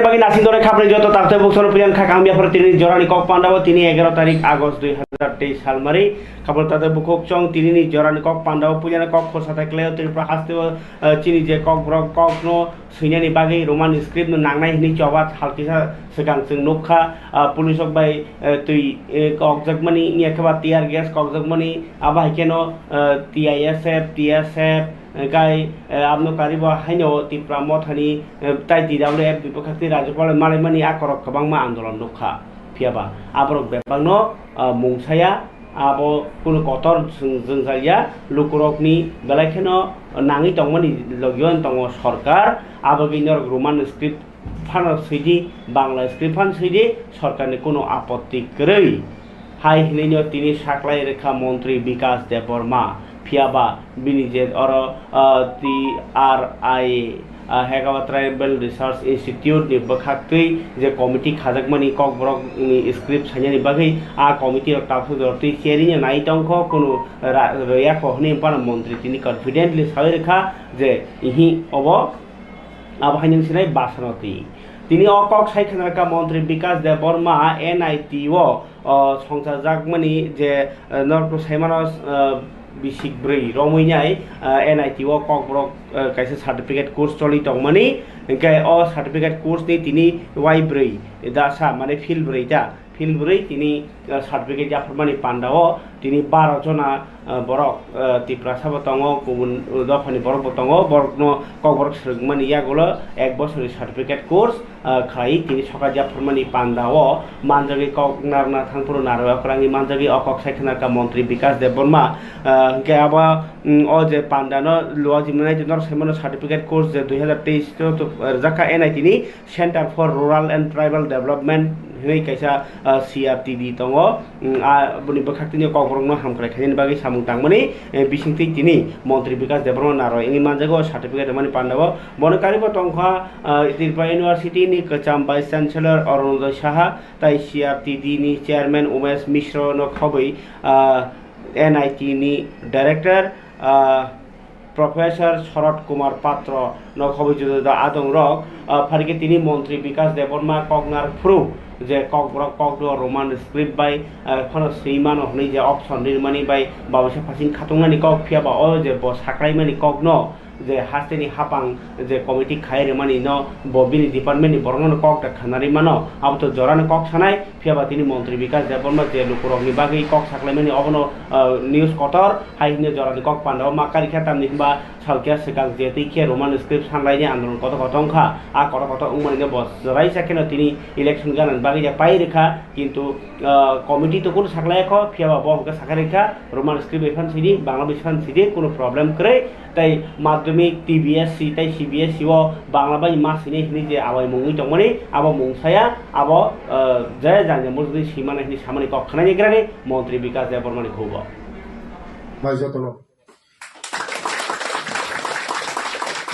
bagi nasi dore khapre joto takte buksor priyan kha kambia for tini jorani kok pandawo tini 11 tarik Agust 2023 সাল মারি খবর তাতে বুকক চং তিনি জরানি কক পান্ডাও পুজানা কক খোসাতে ক্লেও তিনি প্রকাশতে চিনি যে কক ব্রক কক নো সুইনানি বাগै রোমান স্ক্রিপ্ট নো নাंगनाय हिनि चबात हालकिसा सिगां जों नखा पुलिसक बाय तुइ কক जगमनि नियाखबा टियार ग्यास কক जगमनि आबाहिकेनो टीआईएसएफ टीएसएफ गाय आपनो कारिबा हाइनो तिप्रा मथानि ताइ डिडब्लिउएफ बिपखाति राज्यपाल मालायमानि आकरक खबांमा आन्दोलन नखा फियाबा आबरक बेबांनो मुंसाया abo kuno kotor जों जाया लुकुरकनि बेलायखेनो नाङै दंमोनि लगियन दङ सरकार abo गिनर रोमान स्क्रिप्ट फानो सैदि बांला स्क्रिप्ट फान सैदि सरकारनि कोनो आपत्ति गरै हाय हिनैनो तिनि साख्लाय रेखा मन्त्री विकास देबबर्मा फियाबा बिनि जे अर टी आर आई हेगावा ट्राइबल रिसर्च इंस्टीट्यूट नि बखाक्तै जे कमिटी खाजकमानि ककब्रक नि स्क्रिप्ट साइनानि बागै आ कमिटी टाफु दरति चेरिनि नाइ टंख कुनु रया कहनि पान मन्त्री तिनि कन्फिडेंटली साइ रेखा जे इहि अब आबहायनि सिनाय बासनति तिनि अकक साइखनाका मन्त्री विकास देबबर्मा एनआईटीओ संसार जागमानि जे नर्थ साइमानस बिसिक ब्रै रमैनाय एनआईटीओ ककब्रक काइसे सर्टिफिकेट कोर्स चलि दंमानि ओंखाय अ सर्टिफिकेट कोर्स नि तिनि वाइ ब्रै दासा माने फिल ब्रै दा फिल ब्रै तिनि सर्टिफिकेट जाफरमानि पान्डाव तिनि 12 जना बरक तिप्रा साबो दङ गुबुन दफानि बरक दङ बरकनो ककब्रक सोगमानि यागल 1 बोसोरनि सर्टिफिकेट कोर्स खाइ तिनि सका जाफरमानि पान्डाव मानजागि ककनारना थांपुर नारवाक्रांनि मानजागि अकक साइखनाका मन्त्री विकास देबबर्मा ओंखाय आबा अ जे पान्डानो लुआ जिमनाय जनर सेमनो सर्टिफिकेट कोर्स जे 2023 तो जाका एनआईटी नि centre for rural and tribal development हिनै काइसा सीआरटीडी दङ आ बुनि बखाक्तिनि ककब्रकनो हामख्राय खायनि बागै सामुं तांमनि बिसिंथि तिनि मन्त्री विकास देबबर्मा नारो इंनि मानजागो सर्टिफिकेट मानि पान्डाव बनकारिबो तंखा त्रिपुरा यूनिवर्सिटी नि कचाम वाइस चान्सेलर अरुणोदय साहा ताइ सीआरटीडी नि चेयरमैन उमेश मिश्र न खबै एनआईटी नि डायरेक्टर प्रोफेसर शरद कुमार पात्र नखबैजुदा आदं रक फारिके तिनि मन्त्री विकास देबबर्मा ककनार फ्रु जे ककब्रक ककदो रोमान स्क्रिप्ट बाय खनो सैमान हनै जे ऑप्शन निर्मानि बाय बावैसो फासिं खातंनानि कक फियाबा अ जे ब साख्राइमानि ककनो जे हास्तेनि हापां जे कमिटी खायरे मानि न बबिनि डिपार्टमेंट नि बरंगन कक ता खानारि मानो आबो तो जरान कक सानाय फियाबा तिनि मन्त्री विकास देबबर्मा जे लुकुरकनि बागै कक साख्लाइमानि अबनो न्यूज कटर हाइने जरानि कक पान्डाव माकारि खातामनि बा सालकिया सिगां जे तैखे रोमान स्क्रिप्ट सानलायनि आन्दोलन कत कतंखा आ कत कत उमनिनो बस जराइ साकेनो तिनि इलेक्शन गानन बागै जे पाइ रेखा किन्तु कमिटी तो कोनो साख्लायख फियाबा बहका साखारेखा रोमान स्क्रिप्ट एफान सिदि बांला बिसफान सिदि कोनो प्रॉब्लम करे ताइ माध्यमिक टीबीएससी ताइ सीबीएससी ओ बांला बाय मासिने हिनि जे आबाय मुंगै दंमोनि आबो मुंसाया आबो जय जाने मुजनि सीमाना हिनि सामने कखनानि ग्रानि मन्त्री विकास देबबर्मानि खौबो भाइजोतनो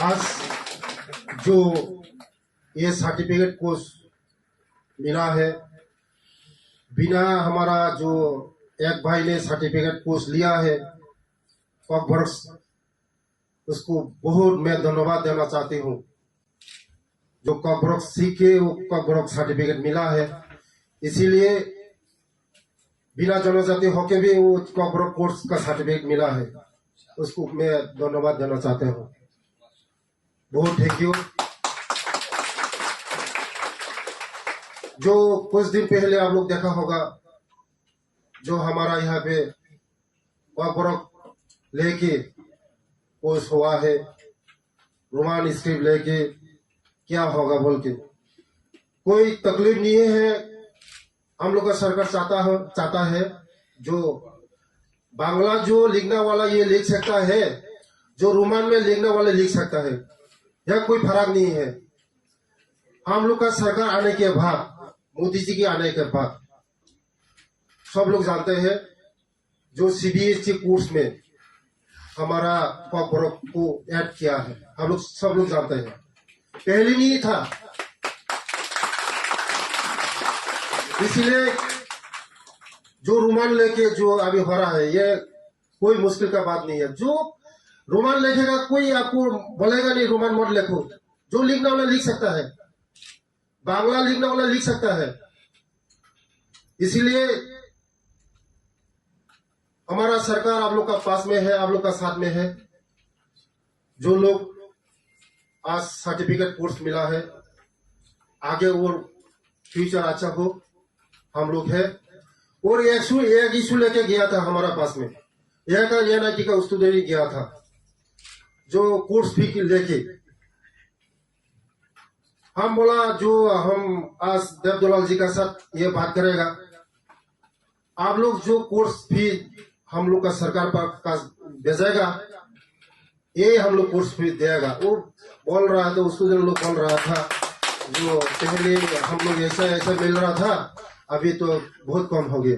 आज जो ये सर्टिफिकेट कोर्स मिला है बिना हमारा जो एक भाई ने सर्टिफिकेट कोर्स लिया है ककब्रक उसको बहुत मैं धन्यवाद देना चाहती हूँ जो ककब्रक सीखे वो ककब्रक सर्टिफिकेट मिला है इसीलिए बिना जनजाति होके भी वो ककब्रक कोर्स का सर्टिफिकेट मिला है उसको मैं धन्यवाद देना चाहता हूँ बहुत थैंक यू। जो कुछ दिन पहले आप लोग देखा होगा जो हमारा यहाँ पे ककब्रक लेके कोर्स हुआ है रोमान स्क्रिप्ट लेके क्या होगा बोल के कोई तकलीफ नहीं है। हम लोग का सरकार चाहता है जो बांग्ला जो लिखने वाला ये लिख सकता है जो रोमान में लिखने वाला लिख सकता है यह कोई फर्क नहीं है। हम लोग का सरकार आने के बाद मोदी जी के आने के बाद सब लोग जानते हैं जो सीबीएसई कोर्स में हमारा ककब्रक को ऐड किया है हम लोग सब लोग जानते हैं पहले नहीं था इसलिए जो रोमान लेके जो अभी हो रहा है ये कोई मुश्किल का बात नहीं है। जो रोमान लिखेगा कोई आपको बोलेगा नहीं रोमान मत लिखो जो लिखना वाला लिख सकता है बांग्ला लिखने वाला लिख सकता है। इसीलिए हमारा सरकार आप लोग का पास में है, आप लोग का साथ में है। जो लोग आज सर्टिफिकेट कोर्स मिला है, आगे वो फ्यूचर अच्छा हो, हम लोग है। और एक इशू लेके गया था हमारा पास में, यह का NIT का स्टूडेंट गया था जो कोर्स फी लेके। हम बोला जो हम आज देवदुलाल जी का साथ ये बात करेगा, आप लोग जो कोर्स फी हम लोग का सरकार पास भेजेगा, ये हम लोग कोर्स फी देगा। वो बोल रहा था, स्टूडेंट लोग बोल रहा था जो पहले हम लोग ऐसा ऐसा मिल रहा था, अभी तो बहुत कम हो गया।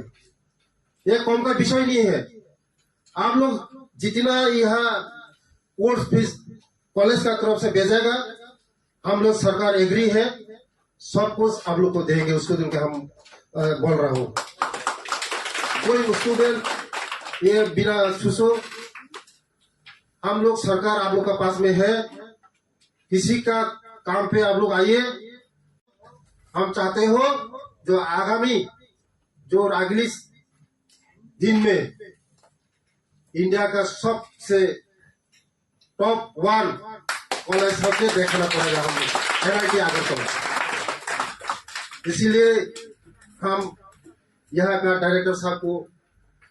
ये कम का विषय नहीं है। आप लोग जितना यहाँ कोर्स फीस कॉलेज का तरफ से भेजेगा, हम लोग सरकार एग्री है, सब कुछ आप लोग को देंगे। उसको दिन के हम बोल रहा हूँ, कोई स्टूडेंट ये बिना सुसो, हम लोग सरकार आप लोग का पास में है। किसी का काम पे आप लोग आइए। हम चाहते हो जो आगामी जो अगली दिन में इंडिया का सबसे टॉप 1 कॉलेज सबसे देखना पड़ेगा हम लोग NIT अगरतला। इसीलिए हम यहाँ का डायरेक्टर साहब को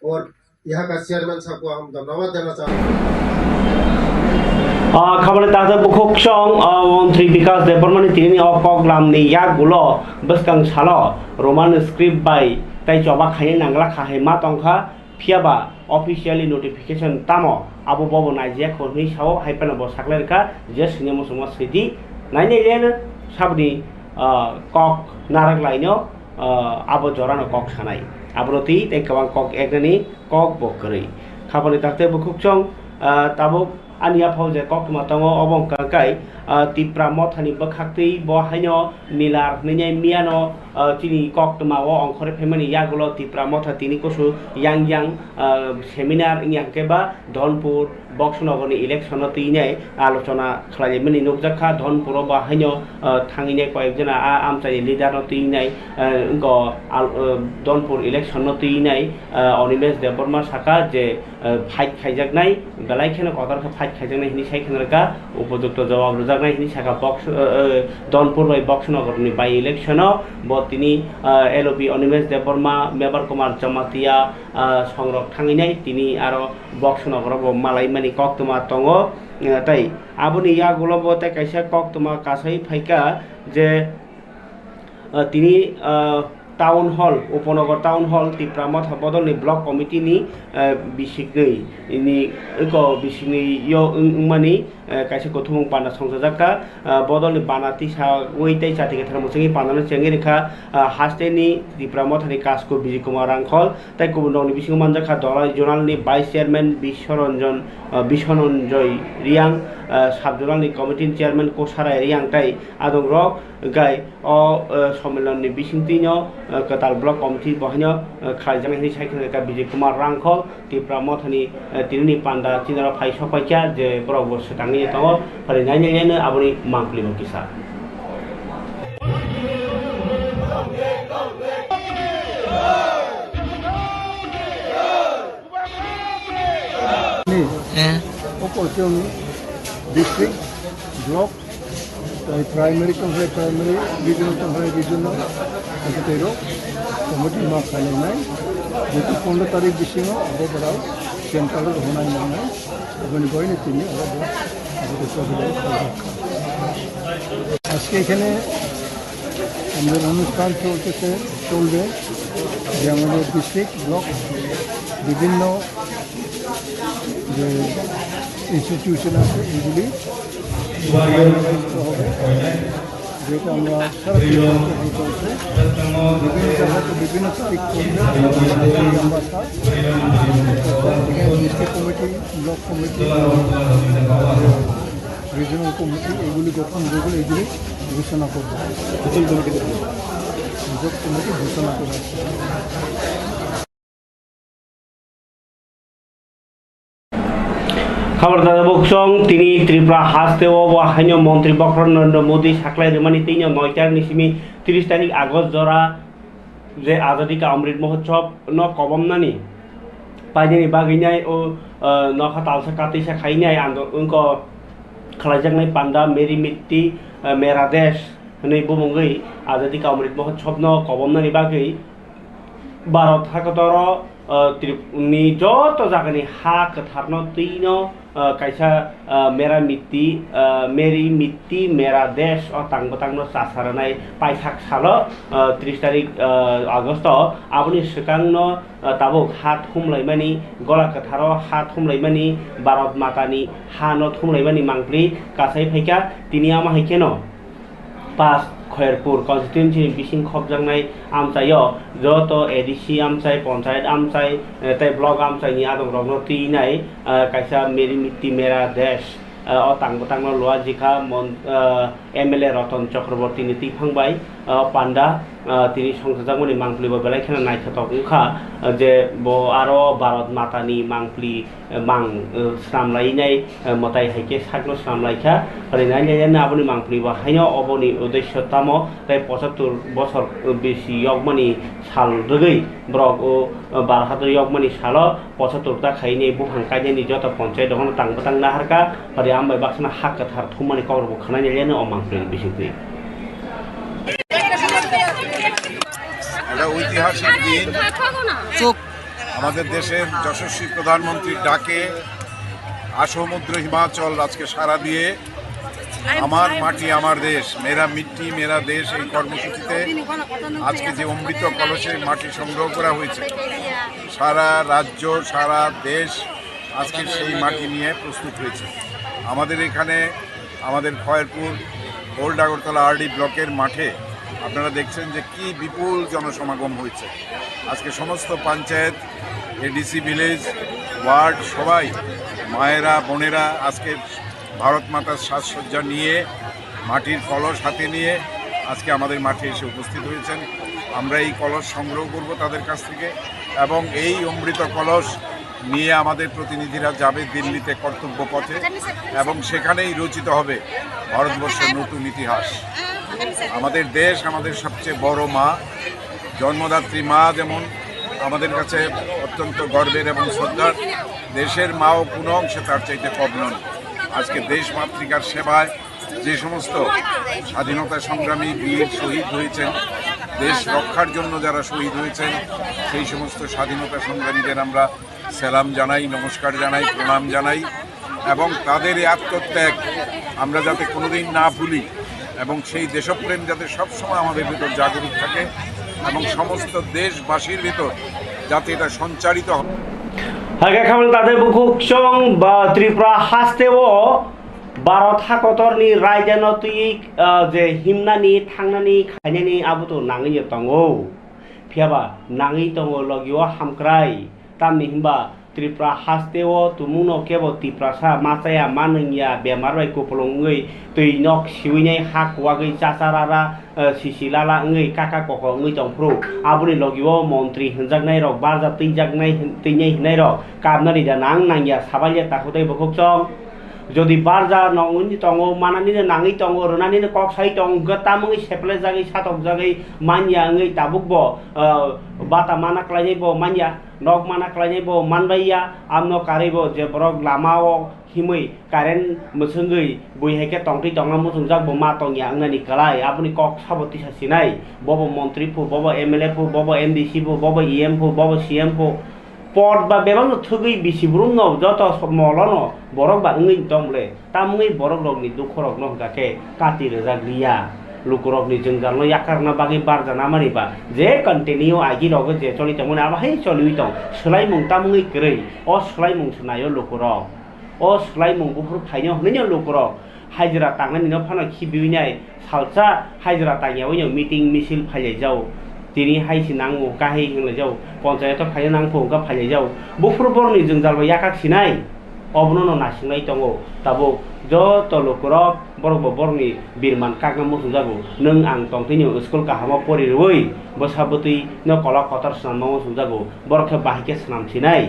और यहाँ का चेयरमैन साहब को हम धन्यवाद देना चाहते हैं। खबर ताजा बुखोक्सों मंत्री विकास देवबर्मानी तिनी अकग्लामनि यागुलो बसकां सालो रोमान स्क्रिप्ट बाय ताई चबा खायनि नांगला खाहे मा तंखा फियाबा ऑफिशियली नोटिफिकेशन तामो आबो बबो नाइजिया खरनि साव हाइपाना बो साखलेरका जे सिने मसुमा सिटी नाइनेलेन साबनि कक नारक लाइनो आबो जरानो कक सानाय आब्रति ताई कबां कक एकनि कक बकरै खबरनि ताते बुखोक्सों ताबो आनिया फौजे कक मातांगो अबं काकाय तिप्रा मथानि बखाक्ति बहायनो निलार निनै मियानो तिनि कक मावो अंखरे फेमानि यागुलो तिप्रा मथा तिनि कोसु यांग सेमिनार यांकेबा धनपुर बक्सनगरनि इलेक्शन तिनै आलोचना खालायमनि नुकजाखा धनपुर बहायनो थांगिने कयेकजना आमचानि लिडार तिनै इंको धनपुर इलेक्शन तिनै अनिमेश देवबर्मा साका जे फाइट खायजाकनाय बेलायखेनो कदारखा फाइट खायजाकनाय हिनि सायखेनरका उपयुक्त जवाब रुजाकनाय हिनि साका बक्स धनपुर बाय बक्सनगरनि बाय इलेक्शन ब तिनि LOP अनिमेश देवबर्मा मेबर कुमार जमातिया संरक थांगिनाय तिनि आरो बक्सनगर ब मालायमानि कक्तमा तंगो ताई आबुनि यागुलो ब ताई कायसा कक्तमा कासै फाइका जे तिनि टाउन हल उपनगर टाउन हल तिप्रा मथा बदलनि ब्लक कमिटी नि बिसिगनै नि इको बिसिगनै यो मानि कायसे गथुमं पाना संजाजाका बदलनि बानाति सा वैताय जाति गेथार मुसंगि पानानो चेंगे रेखा हास्टेनि तिप्रा मथानि कासको बिजि कुमार रांखल ताई गुबुननि बिसिंग मानजाखा दलाय जनालनि भाइस चेयारमैन बिशनन्जय रियां साब जनालनि कमिटिनि चेयारमैन कोसाराय रियां ताई आदं रक गाय अ सम्मेलननि बिसिंतिनो कताल ब्लक कमिटी बहायनो खायजानायनि सायखेनका बिजि कुमार रांखल तिप्रा मथानि तिनि पान्डा तिनारा फाइ सफायचा जे ब्रग बस थांनि तंगो फरिनायनेनो आबुनि मांखलि बकिसा Opportun district block primary compare primary regional compare regional secretary committee ma khalai যেটি 15 তারিখ বিশিং আবো বড়াও সেন্ট্রাল হোনাই নাই এবং গয়নি তিনি আজকে এখানে আমাদের অনুষ্ঠান চলবে যে আমাদের ডিস্ট্রিক্ট ব্লক বিভিন্ন যে ইনস্টিটিউশন আছে এগুলি হবে যেটা আমরা সারা চলছে বিভিন্ন জায়গাতে বিভিন্ন তারিখ district committee block committee regional committee এগুলি গঠন যেগুলো এগুলি ঘোষণা করবে কমিটি ঘোষণা করবে खबरदार बक्सं तिनी त्रिपुरा हास्तेव हाइनो मंत्री बक्र नरेंद्र मोदी साख्लाय रेमानी तीनो 9 निसिमी 30 तारिख आगस्ट जरा जे आजादी का अमृत महोत्सव न कबमनानी पाइनि बागैनाय ओ नखा तालसा कातिसा खाइनाय उनको खलाजनाय पांडा मेरी मिट्टी मेरा देश नै बुमंगै आजादी का अमृत महोत्सव न कबमनानी बागै भारत हादर नि जत जागानि हा कथारनो तैनो kaisa मेरी मिट्टी मेरा देश और तांगबतांगनो सासारनाय पाइसाक सालो 30 तारिख आगस्ट आबुनि सिगांनो ताबुक हात हुमलायमानि गला कथारो हात हुमलायमानि भारत मातानि हानो थुमलायमानि मांप्रि कासाय फाइका तिनिया माहायकेनो पास खैरपुर कन्स्टिट्युएन्सि बिसिं खबजांनाय आमचायो जत एडिसि आमचाय पंचायत आमचाय तै ब्लक आमचायनि आदम रगनो तीनाय कायसा मेरी मिट्टी मेरा देश तांगबतांगनो लोआ जिखा एमएलए रतन चक्रवर्ती नि तिफांबाय पांडा तिनी संसदजांगनि मांप्लिबो बेलायखेना नायथाव उखा जे बो आरो भारत मातानि मांप्लि मां सामलायनाय मताय हाइके सागनो सामलायखा फरिनायना आबुनि मांप्लिबो हाइनो अबनि उद्देश्य तामो तै 75 बছর बेसि यगमानि साल रगै ब्रक ओ बारहादर यगमानि साल 75 ता खाइने बुहां कायनि जत पंचायत दङ तांगबतांग नाहारका फरि आमबाय बाक्सना हाक थार थुमानि कवरबो खानायनायनो अमांप्लि बेसिकलि একটা ঐতিহাসিক দিন আমাদের দেশের যশস্বী প্রধানমন্ত্রীর ডাকে আসমুদ্র হিমাচল আজকে সাড়া দিয়ে আমার মাটি আমার দেশ মেরা মিট্টি মেরা দেশ এই কর্মসূচিতে আজকে যে অমৃত কলসে মাটি সংগ্রহ করা হয়েছে সারা রাজ্য সারা দেশ আজকে সেই মাটি নিয়ে প্রস্তুত হয়েছে আমাদের এখানে আমাদের খয়েরপুর ওল্ড আগরতলা আরডি ব্লকের মাঠে আপনারা দেখছেন যে কি বিপুল জনসমাগম হয়েছে আজকে সমস্ত পঞ্চায়েত এডিসি ভিলেজ ওয়ার্ড সবাই মায়েরা বোনেরা আজকে ভারত মাতার সাজসজ্জা নিয়ে মাটির কলস হাতে নিয়ে আজকে আমাদের মাঠে এসে উপস্থিত হয়েছেন আমরা এই কলস সংগ্রহ করব তাদের কাছ থেকে এবং এই অমৃত কলস নিয়ে আমাদের প্রতিনিধিরা যাবে দিল্লিতে কর্তব্য পথে এবং সেখানেই রচিত হবে ভারতবর্ষের নতুন ইতিহাস আমাদের দেশ আমাদের সবচেয়ে বড় মা জন্মদাত্রী মা যেমন আমাদের কাছে অত্যন্ত গর্বের এবং শ্রদ্ধার দেশের মাও কোনো অংশে তার চাইতে কম নন আজকে দেশ মাতৃকার সেবায় যে সমস্ত স্বাধীনতা সংগ্রামী বীর শহীদ হয়েছেন দেশ রক্ষার জন্য যারা শহীদ হয়েছেন সেই সমস্ত স্বাধীনতা সংগ্রামীদের আমরা সালাম জানাই নমস্কার জানাই প্রণাম জানাই এবং তাদের এই আত্মত্যাগ আমরা যাতে কোনোদিন না ভুলি এবং সেই দেশপ্রেম যাতে সবসময় আমাদের ভিতর জাগরুক থাকে এবং সমস্ত দেশবাসীর ভিতর যাতে এটা সঞ্চারিত হয় হাগে খাবল তাদের বুকুকসং বা ত্রিপুরা হাস্তেও भारत हादरनि रायजानो तुइ जे हिमनानि थांनानि खायनानि आबुतो नाङै दङो फियाबा नाङै दङ लगियो हामक्राय तामनि हिमबा त्रिपुरा हास्तेव तुमुनो केबो तिप्रासा माचाया मानंगिया बेमार बाय कुपलंगै तैनक सिवैनाय हाकवागै चाचारारा सिसिलाला ओंगै काका कख ओंगै दंफ्रु आबुनि लगियो मन्त्रि होनजागनाय रक बाजा तैजागनाय तैनाय हिनाय रक काबनारि दा नां नांगिया साबालिया ताखुदै बखकसं যদি বারজা নংনি তং মানানিनो नाङै दङ रोनानिनो कक्साय दं गतामङै सेप्ले जागै सातक जागै मानिया ओङै ताबुकबो बाता माना क्लायनायबो मानिया नक माना क्लायनायबो मानबाइया आमनो कारेबो जे बरक लामाओ हिमै कारेन्ट मोसोंगै बयहायके तंथै दंना मोसंजागबो मा तंगिया ओंनानि कलाय आबुनि कक साबति सासिनाय बबो मन्त्रि फु बबो एमएलए फु बबो एमडीसी फु बबो ईएम फु बबो सीएम फु पद बा बेबांग थगै बिसिब्रुंनो जत मलनो बरक बा ओङै दंले तामङै बरक रगनि दुखरक न गाके काति रजाग्लिया लुकुरकनि जोंजालनो याकारना बागै बारजाना मारिबा जे कन्टिनिउ आगि रग जे चलि तमने आबाहाय चलिउ दं सोलाय मुं तामङै ग्रै अ सोलाय मुं सनायो लुकुरक अ सोलाय मुं बुफुर फायनो हनैनो लुकुरक हाजिरा तांनानिनो फाना खिबिनाय सालसा हाजिरा तांयावनो मिटिं मिसिल फायलाय जाव तिनी हाइसि नांगौ गाहाय होनलाय जाव पंचायत फायनो नांगौ गा फायलाय जाव बुफुर बरनि जोंजालबो याकाखिनाय अबनो नासिंनाय दङ ताबो जत लुकुरक बरबो बरनि बिरमान कागना मोसं जागौ नों आं तंथैनो स्कुल काहामा परिरवै बसाबतै न कला कतर सनाम मोसं जागौ बरखे बाहिके सनामसिनाय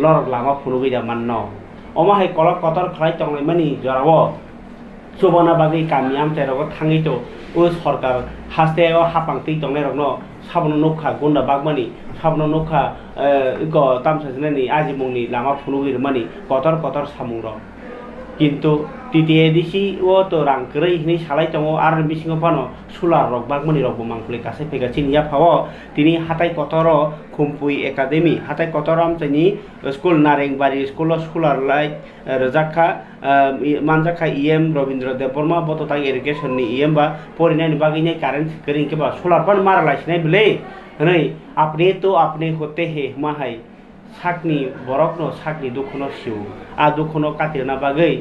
लर Lama फुनुगैदा माननो omahay kolok kotor khlai tonglai mani jorao subona bagi kami amte rogo thangi to o sarkar haste o hapang tei tonglai rokno sabono nokha gunda bagmani sabono nokha go tamsajnani ajimungni lama phunugir mani kotor samung rok কিন্তু তৃতীয় দিশি ও তো রাং করেই হিনি সালাই দङ আর বিসিङ পানো সুলার rock বাগমনি rock মাংকুলি কাছে ফেগাছিন ইয়া ফাও তিনি হাতাই কতর খুমপুই academy হাতাই কতর আমচাইনি school নারেংবাড়ি school সুলার লাই রজাখা মানজাখা EM Rabindra Debbarma বততাং ইরিগেশননি EM বা পরিনাयनि बागैनि current करिं के बा सोलार पान मारा लाइसिनाय बले नै आपने तो आपने होते हे माहाय साकनि बरकनो साकनि दुखनो सिउ आ दुखनो कातिरना बागै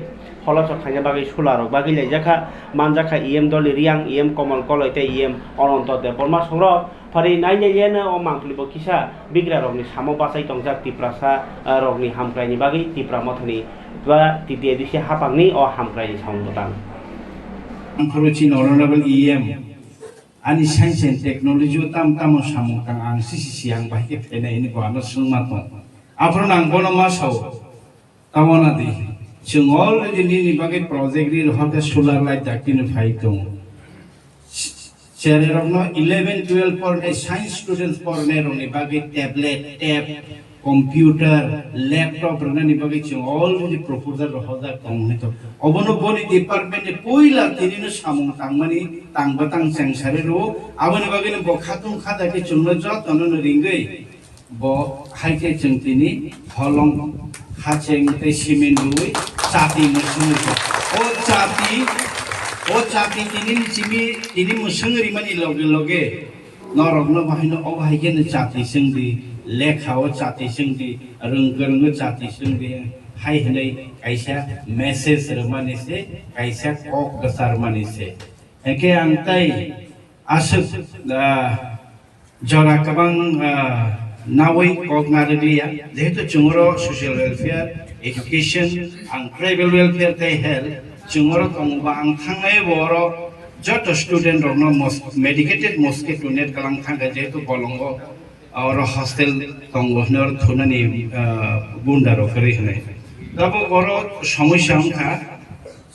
हलचक खाइना बागै सोलारक बागै लाइजाखा मानजाखा इएम दलि रियां इएम कमल कलयते इएम अनन्त देबबर्मा संग्र फारि नायनायनो अ मांखलिबो किसा बिग्रा रकनि सामो बासाय तंजाक तिप्रासा रकनि हामख्रायनि बागै तिप्रा मथनि बा तितिए दिसे हापांनि अ हामख्रायनि सामबोतां Approaching honorable EM ani science and technology tam samung kang ang sisi yang bahike pena ini ko ano sungmaton apron ang bono masau tawona di chung already ni bagai project ri hote solar light dakin faitong share rokno 11 12 for science students for ne roni bagai tablet tab computer laptop rani bagai chung already proposal hoda kong hito obono boni department poila tinino samung tangmani tangbatang sengsare ro aboni bagai bo khatung khada ke chungno jot tonono ringai bo haike chung tini holong hacheng te simen rui chati musung o chati tini musung ri mani loge norogno bahino o haike ne chati singdi लेखाओ चाती सिंगदी रंगरंग चाती सिंगदी हाय हनै कायसा message रमानि से कायसा कक गसार मानि से एके आंताय आसुक जरा कबां नावै कक नारलिया जेहेतु चुंगरो सोशल वेलफेयर एजुकेशन आं ट्राइबल वेलफेयर ते हेल्थ चुंगरो तंगबा आं थांनाय बर जत स्टूडेंट रनो मेडिकेटेड मस्किटो नेट कलां थांगा जेहेतु बलंगो और हॉस्टल तंगोहनर थुनानि गुंडारो करि हनै दाबो बरो समस्या अंखा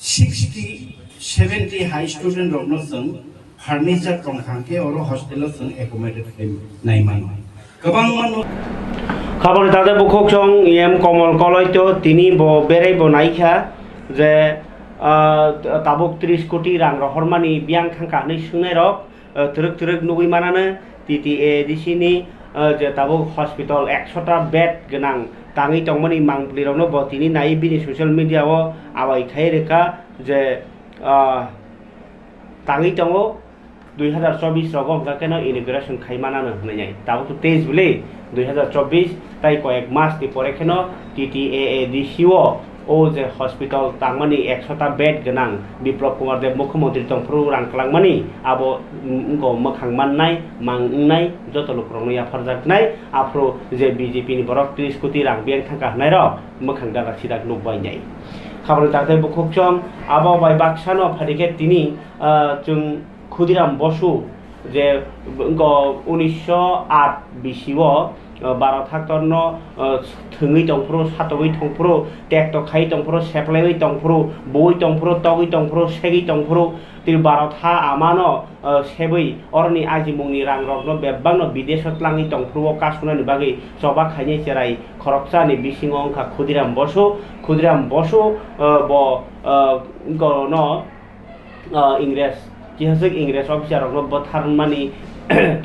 60 70 हाई स्टूडेंट रनो जों फर्निचर तंखांके और हॉस्टल जों एकोमोडेट नायमान गोबां मान खबर दादा बुखक जं एम कमल कलयतो तिनि ब बेराय बनायखा जे ताबुक 30 कोटी रां रहरमानि बियां खांखा नै सुंनाय रक थरक नुगै मानानो TTADC-नि जे ताबो हस्पिटल 100टा बेड गोनां ताङै तंमनि मांप्लिरावनो बतिनि नाय बिनि ससियेल मीडियाव आवायखाय रेखा जे ताङै तंग 2024 रगम गाकेनो इनॉग्रेशन खायमानानो होनाय ताबो तो तेज बले 2024 ताई कयेक मास नि परे केनो TTADC-ओ ओ जे हस्पिटल तांगमानि 100टा बेड गोनां बिप्लब कुमार देव मुख्यमंत्री तंफ्रु रांख्लांमानि आबो गो मखां माननाय मांनाय जत लोकरनो याफारजाकनाय आफ्रो जे बीजेपी नि बरक 30 कोटी रां बेंक थांका हनाय र मखां दागा सिदाक नुबायनाय खबर दाते बुखुकचम आबो बाय बाक्सानो फारिके तिनि जों खुदिराम बसु जे 1908 बिसिओ 12 थाक्टरनो थोङै दंफ्रो सातगै दंफ्रो टेक्ट खाइ दंफ्रो सेप्लाय दंफ्रो बय दंफ्रो तगै दंफ्रो सेगै दंफ्रो तिर 12 था आमानो सेबै अरनि आजिमुंनि रां रगनो बेबांनो विदेशत लाङै दंफ्रो कासुनानि बागै जबा खायनि जेराय खरकसानि बिसिङ अंखा खुदिराम बसु ब गनो इंग्रेज जिहाजक इंग्रेज अफिसार रगनो बथारमानि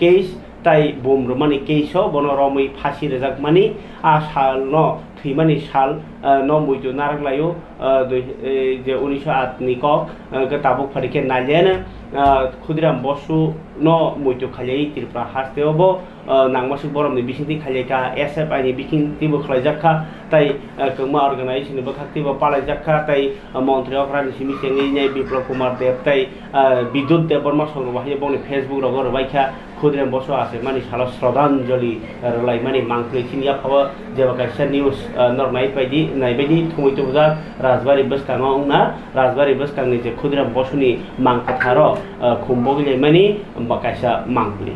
केस ताई बुमरुमानि केसो बनो रमै फासि रेजाकमानि आ साल न थैमानि साल न मुइदु नारगलायो जे 1908 नि क गताबुक फारिके नालेन खुदिराम बसु न मुइदु खालै तिरप्रा हास्तेबो नांमासु बरमनि बिसिंति खालैका एसएफआई नि बिखिंतिबो खलायजाखा ताई कमा अर्गानाइजेशन बखाक्तिबो पालायजाखा ताई मन्त्री अफरानि सिमिसेङै नै बिप्लब कुमार देव ताई विद्युत देबबर्मा संगबाहि बनि फेसबुक रगर बायखा खुदिराम बसु आसे मानि साला श्रद्धांजलि रलाय मानि मांखलै चिनिया फाव जेबा कायसा न्यूज नरनाय बायदि थुमैतो बुजा राजबारि बसकाङावना राजबारि बसकांनि जे खुदिराम बसुनि मांखथार खुम्बगलै मानि बकायसा मांखलै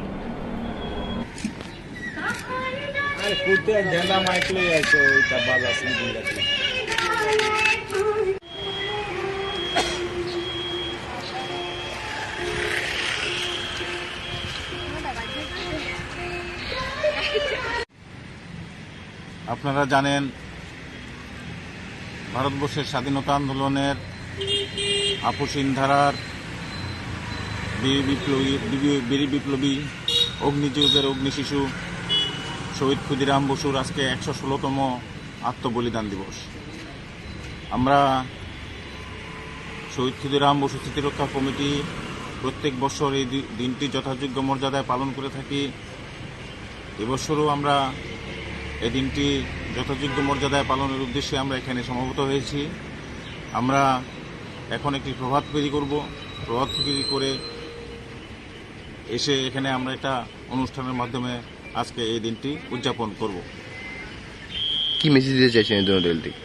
कुत्ते झंडा माइकले यायचो त्या बाजासून আপনারা জানেন ভারতবর্ষের স্বাধীনতা আন্দোলনের আপসীন ধারার বীর বিপ্লবী অগ্নিযুগের অগ্নিশিশু শহীদ ক্ষুদিরাম বসুর আজকে 116তম আত্মবলিদান দিবস। আমরা শহীদ ক্ষুদিরাম বসু স্মৃতিরক্ষা কমিটি প্রত্যেক বছর এই দিনটি যথাযোগ্য মর্যাদায় পালন করে থাকি। এবছরও আমরা এই দিনটি যথাযোগ্য মর্যাদায় পালনের উদ্দেশ্যে আমরা এখানে সমবেত হয়েছি। আমরা এখন একটি প্রভাত ফেরি করব। প্রভাত ফেরি করে এসে এখানে আমরা একটা অনুষ্ঠানের মাধ্যমে আজকে এই দিনটি উদযাপন করব। কি মেসেজ দিতে চাইছেন এই দল থেকে?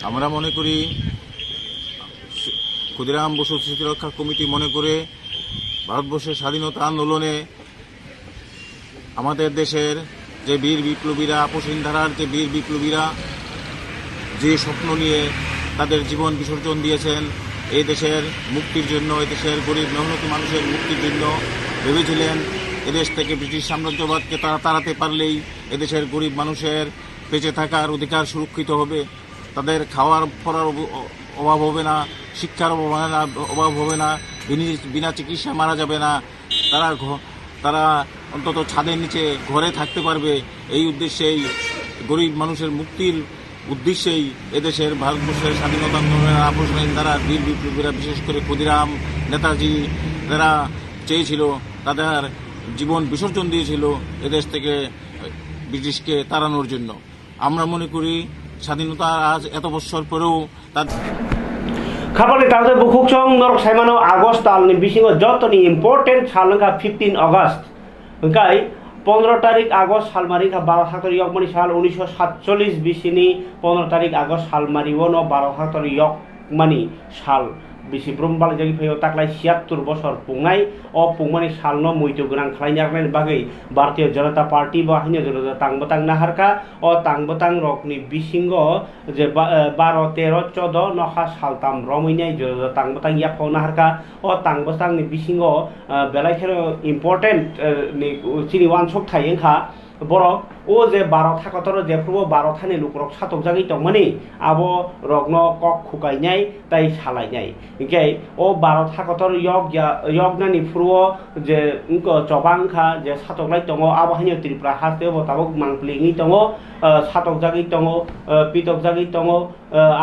আমরা মনে করি ক্ষুদিরাম বসু স্মৃতিরক্ষা কমিটি মনে করে ভারতবর্ষের স্বাধীনতা আন্দোলনে আমাদের দেশের যে বীর বিপ্লবীরা, আপসীন ধারার যে বীর বিপ্লবীরা যে স্বপ্ন নিয়ে তাদের জীবন বিসর্জন দিয়েছেন এই দেশের মুক্তির জন্য, এই দেশের গরিব মেহনতি মানুষের মুক্তির জন্য, ভেবেছিলেন এদেশ থেকে ব্রিটিশ সাম্রাজ্যবাদকে তারা তাড়াতে পারলেই এদেশের গরিব মানুষের বেঁচে থাকার অধিকার সুরক্ষিত হবে, তাদের খাওয়ার পড়ার অভাব হবে না, শিক্ষার অভাব হবে না, বিনা চিকিৎসা মারা যাবে না, তারা অন্তত ছাদের নিচে ঘরে থাকতে পারবে। এই উদ্দেশ্যেই গরিব মানুষের মুক্তির উদ্দেশ্যেই এদেশের ভারতবর্ষের স্বাধীনতা আন্দোলনের আপসীন ধারা বীর বিপ্লবীরা, বিশেষ করে ক্ষুদিরাম, নেতাজি, যারা চেয়েছিল তাদের জীবন বিসর্জন দিয়েছিল এদেশ থেকে ব্রিটিশকে তাড়ানোর জন্য। আমরা মনে করি স্বাধীনতা আজ এত বছর পরেও Kapal tahu bukuk cong norok saya mana Agust tal ni bisingo jot ni important salangka 15 August. Engkai 15 tarik Agust halmari ka 12 haktor yok mani sal 1947 bisini 15 tarik Agust halmari wono 12 haktor yok mani sal bisi brombal jagi phayo taklai 76 bosor pungnai o pungmani salno muitu gunang khlainjarnai bagai Bharatiya Janata Party ba hanya janata tangbatang naharka o tangbatang rokni bisingo je 12 13 14 nokha saltam rominai janata tangbatang ya phau naharka o tangbatang ni bisingo belai khero important ni chini wan sok thayengkha borok o je 12 thakotor je prubo 12 thani lukrok satok jagi tongmani abo rokno kok khukainai tai salainai ingkai o 12 thakotor yok nani prubo je unko chobangkha je satok lai tongo abo hanyo Tripura haste bo tabok mangplingi tongo satok jagi tongo pitok jagi tongo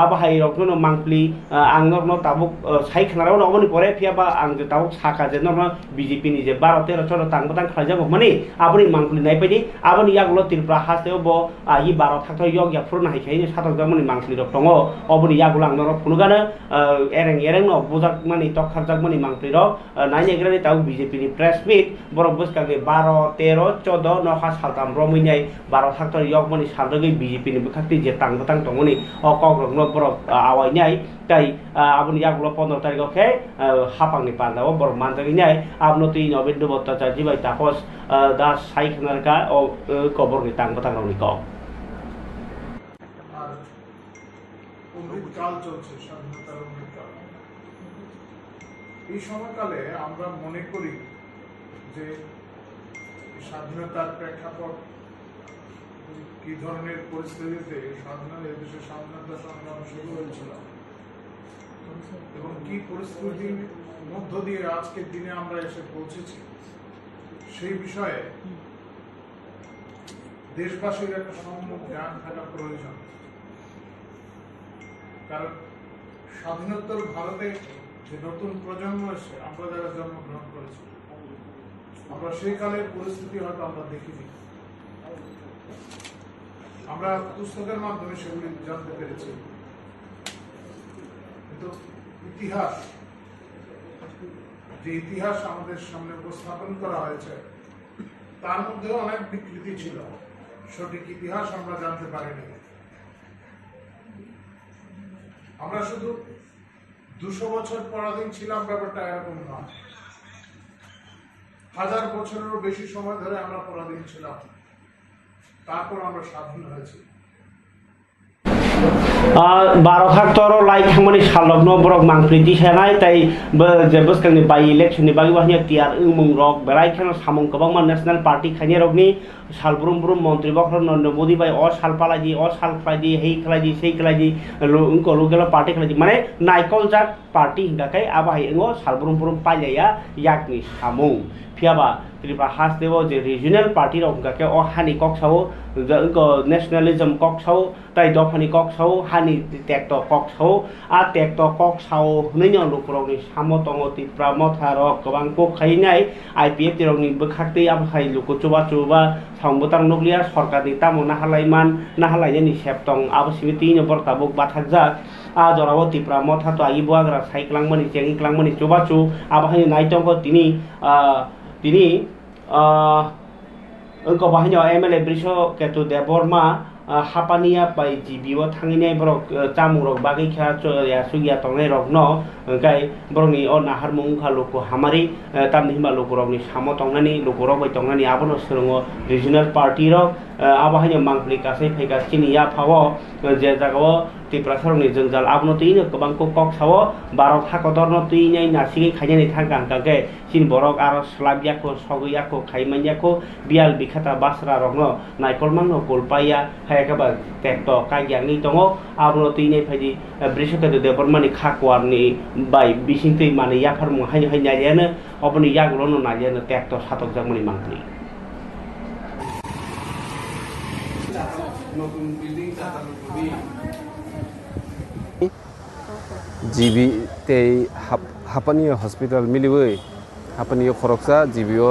abo hai rokno mangpli angnorno tabok sai khnarao nogoni pore phiaba ang je tabok saka je norno BJP ni je 12 13 14 tangbatang khlajago mani aboni mangpli nai paidi aboni yagulo Tripura haste bo ai 12 thaktor yok ya furna hai khai satok jamani mangpli rok tongo oboni yagulo angnoro phunugana ereng no bujak mani tokharjak mani mangpli rok naine grani tabu BJP ni press meet borok buskage 12 13 14 nokha saltam rominai 12 thaktor yok mani saldogi BJP ni bukhakti je tangbatang tongoni o kogrokno borok awainai tai aboni yagulo 15 tarik oke hapangni pandao borok manjaginai abno tui Nobendra Bhattacharya jibai tapos das sai khnarka o koborni tangbatang roni ko অমৃতকাল চলছে, স্বাধীনতার অমৃতকাল। এই সময়কালে আমরা মনে করি যে স্বাধীনতার প্রেক্ষাপট কি ধরনের পরিস্থিতিতে দেশের স্বাধীনতা সংগ্রাম শুরু হয়েছিল এবং কি পরিস্থিতির মধ্য দিয়ে আজকের দিনে আমরা এসে পৌঁছেছি, সেই বিষয়ে দেশবাসীর একটা সম্যক জ্ঞান থাকা প্রয়োজন। কারণ স্বাধীনোত্তর ভারতে যে নতুন প্রজন্ম এসে আমরা যারা জন্মগ্রহণ করেছি, আমরা সেই কালের পরিস্থিতি হয়তো আমরা দেখিনি, আমরা পুস্তকের মাধ্যমে সেগুলি জানতে পেরেছি, কিন্তু ইতিহাস, যে ইতিহাস আমাদের সামনে উপস্থাপন করা হয়েছে তার মধ্যে অনেক বিকৃতি ছিল, সঠিক ইতিহাস আমরা জানতে পারিনি। আমরা শুধু 200 বছর পরাধীন ছিলাম ব্যাপারটা এরকম নয়, 1000 বছরেরও বেশি সময় ধরে আমরা পরাধীন ছিলাম, তারপর আমরা স্বাধীন হয়েছি। 12 हेक्टर लाइक खामानि सालग्न बरक मांफ्रि दिसानाय ताई जे बसकांनि बाय इलेक्शननि बागै बाहनिया तियार उमुं रक बेराय खेन सामुं गोबां नेशनल पार्टी खानि रकनि सालब्रुम ब्रुम मंत्री बखर नरेंद्र मोदी बाय अ सालपालाजी अ सालफायदि हेइ खलाजी सेइ खलाजी उनको लुगेल पार्टी खलाजी माने नायकल जाक पार्टी हिंगाकै आबाहाय इंगो सालब्रुम ब्रुम पाइलाया याकनि सामुं फियाबा त्रिपुरा हासदेव जे रिजनल पार्टी रक हिंगाकै अ हानि कक्साव नेशनलिज्म कक्साव ताई दफानि कक्साव हानि टेक्ट कक्साव आ टेक्ट कक्साव नैनो लुकुरनि सामो दङ त्रिपुरा मथार गोबां पखायनाय आईपीएफ तिरंनि बखाक्ति आबाहाय लुकु चुबा चुबा सावबुतां नुक्लिया सरकारनि तामो नाहालायमान नाहालायनि सेप्तं आबसिमितिनो बरताबुक बाथाकजाक आ जराव त्रिपुरा मथा तो आइबो आग्रा साइक्लांमनि चेंक्लांमनि चुबाचु आबाहाय नायटंको तिनी उनको बाहिनो एमएलए ब्रिसो केतु देबर्मा हापानिया बाय जीबीओ थांगिनाय बरक चामु रक बागै खेला या सुगिया तंनाय रक न गाय बरनि अ नाहार मुंखा लोको हामारि तामनि हिमा लोको रकनि सामो तंनानि लोको रक बाय तंनानि आबनो सोरंगो रिजनल पार्टी रक आबाहाय मांगलि कासै फैगासिनि या फावो जे जागाव त्रिपुरा सरंनि जोंजाल आबनो तैनो गोबांको कक्साव 12 थाखदरनो तैनाय नासिगै खायनानै थांगांगाके सिन बरक आरो स्लाबियाखो सगैयाखो खायमानियाखो बियाल बिखाता बासरा रकनो नायकल मांनो गलपाया हायकाबा टेक्ट काययानि दङ आबनो तैनाय फायदि ब्रिसकेद देबरमानि खाकवारनि बाय बिसिंतै माने याफार मु हाय हाय नायानो अबनि यागलनो नायानो टेक्ट सातक जामनि मांगलि जीबी ते हापानिया हॉस्पिटल मिलिबै हापानिया खरकसा जीबीओ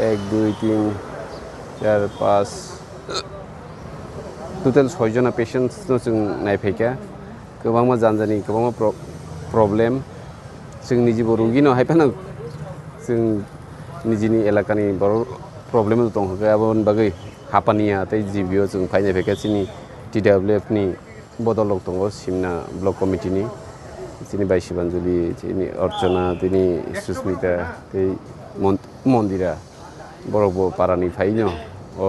1 2 3 4 5 टोटल 6 जना पेशेंट्स जों नायफैका गोबां जानजानि गोबां प्रब्लेम जों निजि बरुगिनो हायफाना जों निजिनि इलाकानि बर प्रब्लेम दं गाबोन बागै हापानिया ते जीबीओ जों फायनाय फैगासिनि टीडब्ल्यूएफ नि बदलक दङ सिमना ब्लक कमिटिनि तिनी बायसिबानजुलि तिनी अर्चना तिनी सुस्मिता ते मन्दिरा बरबो पारानि फाइनो अ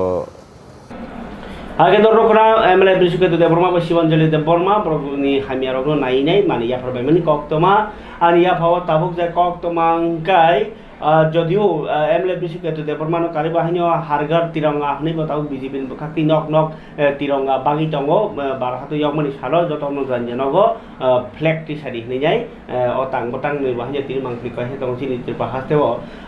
आगे दरकरा एमएलए ब्रिसकेद देबर्मा बायसिबानजुलि देबर्मा बरगनि हामियारनो नायनाय माने याफार बायमनि कक्तमा आनि याफाव ताबुक जे कक्तमांकाय जदिও एमएलए ब्रिसकेद देबर्मानो कारि बाहिनो हारगार तिरंगा हनै बताउ बीजेपी बखाक्ति नक नक तिरंगा बागि दङ बारहातो यामनि सालो जतनो जानजनगो फ्लैग टिसारि हनैजाय अतां बतां नै बाहिनो तिर मांगलि कहे दङ सिनि त्रिपुरा हास्तेव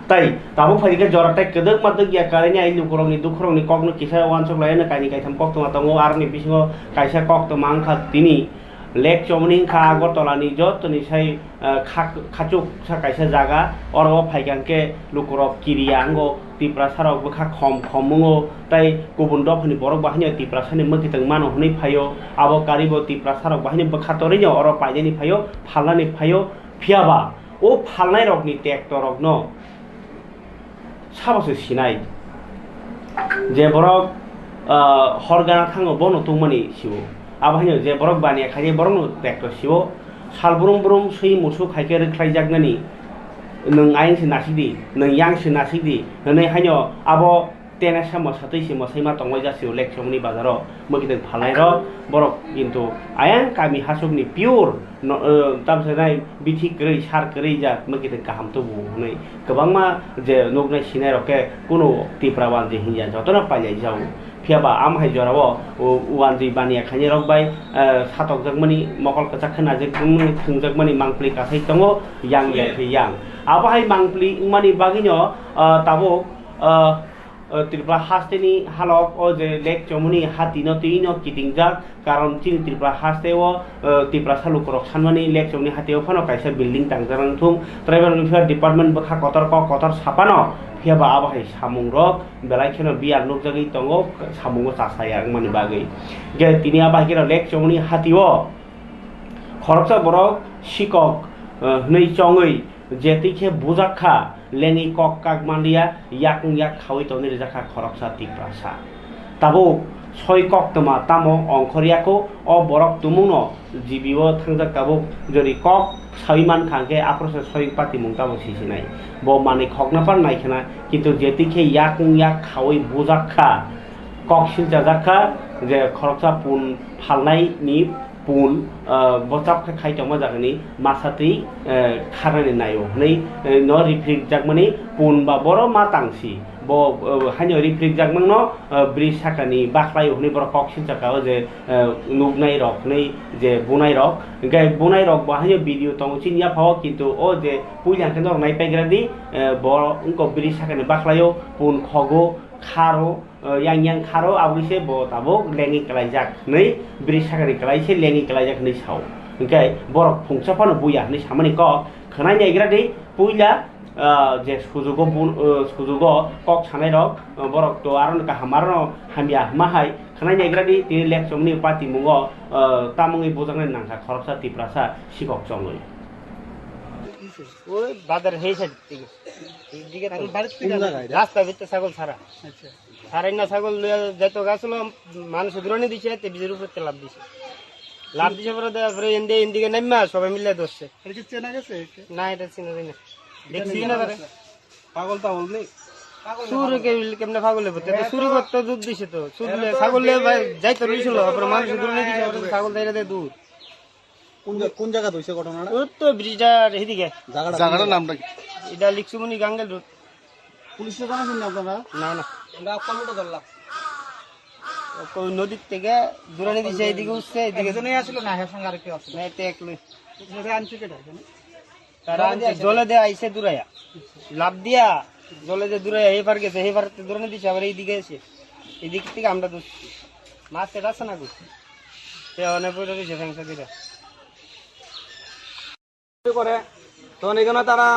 ताई ताबु फाइके जराटाय कदक मादक या कारिनि आइ लुकुरंनि दुखुरंनि ककनो किसा वानसक लायनो कानि काइथाम कक्तमा दङ आरनि बिसिङो काइसा कक्तमा आंखा तिनि लेक चमनि खा आगरतलानि जतनि साइ खाचुक साकाइसा जागा अरव फाइगांके लुकुरब किरियांगो त्रिपुरा साराव बखा खममुङो ताई गुबुन दफनि बरक बाहिनो त्रिपुरा सानि मकितंग मानो हनै फायो आबो कारिबो त्रिपुरा साराव बाहिनो बखातरिनो अर पाइदेनि फायो फालनानि फायो फियाबा ओ फालनाय रकनि ट्रेक्टर रकनो साबसो सिनाय जे बरक हरगाना थाङो बनो तुमनि सिवो आबाहायनो जे बरक बानिया खायनो बरकनो ट्रेक्टर सिवो सालब्रुम ब्रुम सै मुसु खायके रख्लायजागनानि नों आइनसो नासिदि नों यांसो नासिदि हनै हायनो आबो तेनासा मसातैसो मसाइमा तंगाय जासियो लेक्चमनि बाजाराव मगिदों फालाय र बरक किन्तु आयां कामि हासुगनि पियर तामसनाय बिथि गरै सार गरै जा मगिदों गाहाम तो बुनै गोबांमा जे नगनाय सिनाय रके कुनो त्रिपुरा वानजि हिंजा जतना पाइलाय जाउ फियाबा आमहाय जराव वानजि बानिया खायनि रकबाय सातक जगमनि मकल कचा खना जगमनि थुंजगमनि मांगप्लि काथै दङ यां याखै यां आबाहाय मांगप्लि मानि बागिनो ताबो त्रिपुरा हास्तेनि हालक ओ जे लेक चमनि हातिनो तिनो किटिंजाक कारण चिनि त्रिपुरा हास्तेव त्रिपुरा सालुक रखसानमानि लेक चमनि हातेव फानो काइसा बिल्डिं तांजारां थुं ट्राइबल वेलफेयर डिपार्टमेंट बखा कतर सापानो फियाबा आबाहाय सामुं रक बेलायखेनो बियार नुकजागै दङ सामुंगो चासाया मानि बागै जे तिनि आबाहायखेनो लेक चमनि हातिव खरकसा बरक सिकक नै चङै जेतिखे बुजाखा लेङि कक काक मान्दिया याक याक खावै तनि रेजाखा खरकसा तिप्रासा ताबो सय कक तमा तामो अंखरियाको अ बरक तुमुनो जीबीओ थांजाक ताबो जरि कक सयमान खांके आप्रसे सय पाति मुंताबो सिसिनाय ब माने खगनाफार नायखना किन्तु जेतिखे याक खावै बुजाखा कक सिलजा जाखा जे खरकसा पुन फालनायनि pun bocap khai tong ma jagni masatri kharani nayo nei no reflect jakmani pun ba boro ma tangsi bo hanyo reflect jakmang no bridge sakani baklayo hni boro kok sin jaka je nugnai rok nei je bunai rok gai bunai rok ba hanyo video tong chin ya phaw kintu o je puilang kendor nai pegradi boro unko bridge sakani baklayo pun khogo kharo yang kharo abise bo tabo lengi kalaijak nei bridge sakani kalaise lengi kalaijak nei sau gai borok phungsa phano buya nei samani ko khana naigradi puila যে সুযোগ cock সানাই rock বরক তো আর হামারো হামিয়া মাহাই খানাই নাইগ্রাদি তিনি লেখ চমনি পাতি মুগ তামুঙি বোজাংনাই নাংখা খরকসা তিপ্রাসা শিকক চমই ওই বাজার হেই সাইড থেকে এদিকে রাস্তা ভিতরে ছাগল ছাড়া ছাড়াই না ছাগল যত গাছলো মানুষ দূরনি দিছে তে বিজের উপর লাভ দিছে পরে দেওয়ার পরে এদিকে নামা সবাই মিলে ধরছে চেনা গেছে না এটা চিনা যায় না দেখছি না তারে পাগল টাগল নেই সুর কেমনে পাগলে বলতে তো সুর করতে দুধ দিছে তো সুরলে ছাগলে ভাই যাইতে রইছিল তারপর মানুষ দূরে নিয়ে দিছে ছাগল দাইরা দে দূর কোন জায়গা হইছে ঘটনাটা ও তো ব্রিজটার এদিকে জায়গাটার নামটা কি এটা লিখছুমনি গাঙ্গেল রোড পুলিশে জানাছেন না আপনারা না না আমরা কলটা ধরলাম কোন নদীর থেকে দূরে নিয়ে দিছে এদিকে উঠছে এদিকে জনই আসছিল না এর সঙ্গে আর কেউ আসছিল না এতে একলই এটা আনছে কেটা তারা জলে দে আইসে দূরাইয়া লাভ দিয়া জলে যে দূরাইয়া এই পার গেছে এই পারতে দূরে দিছে আবার এইদিকে এসে এদিক থেকে আমরা ধরছি মাছ এটা আছে না গো সে অনেক পড়ে রয়েছে ফ্যাংসা দিরা করে তখন এখানে তারা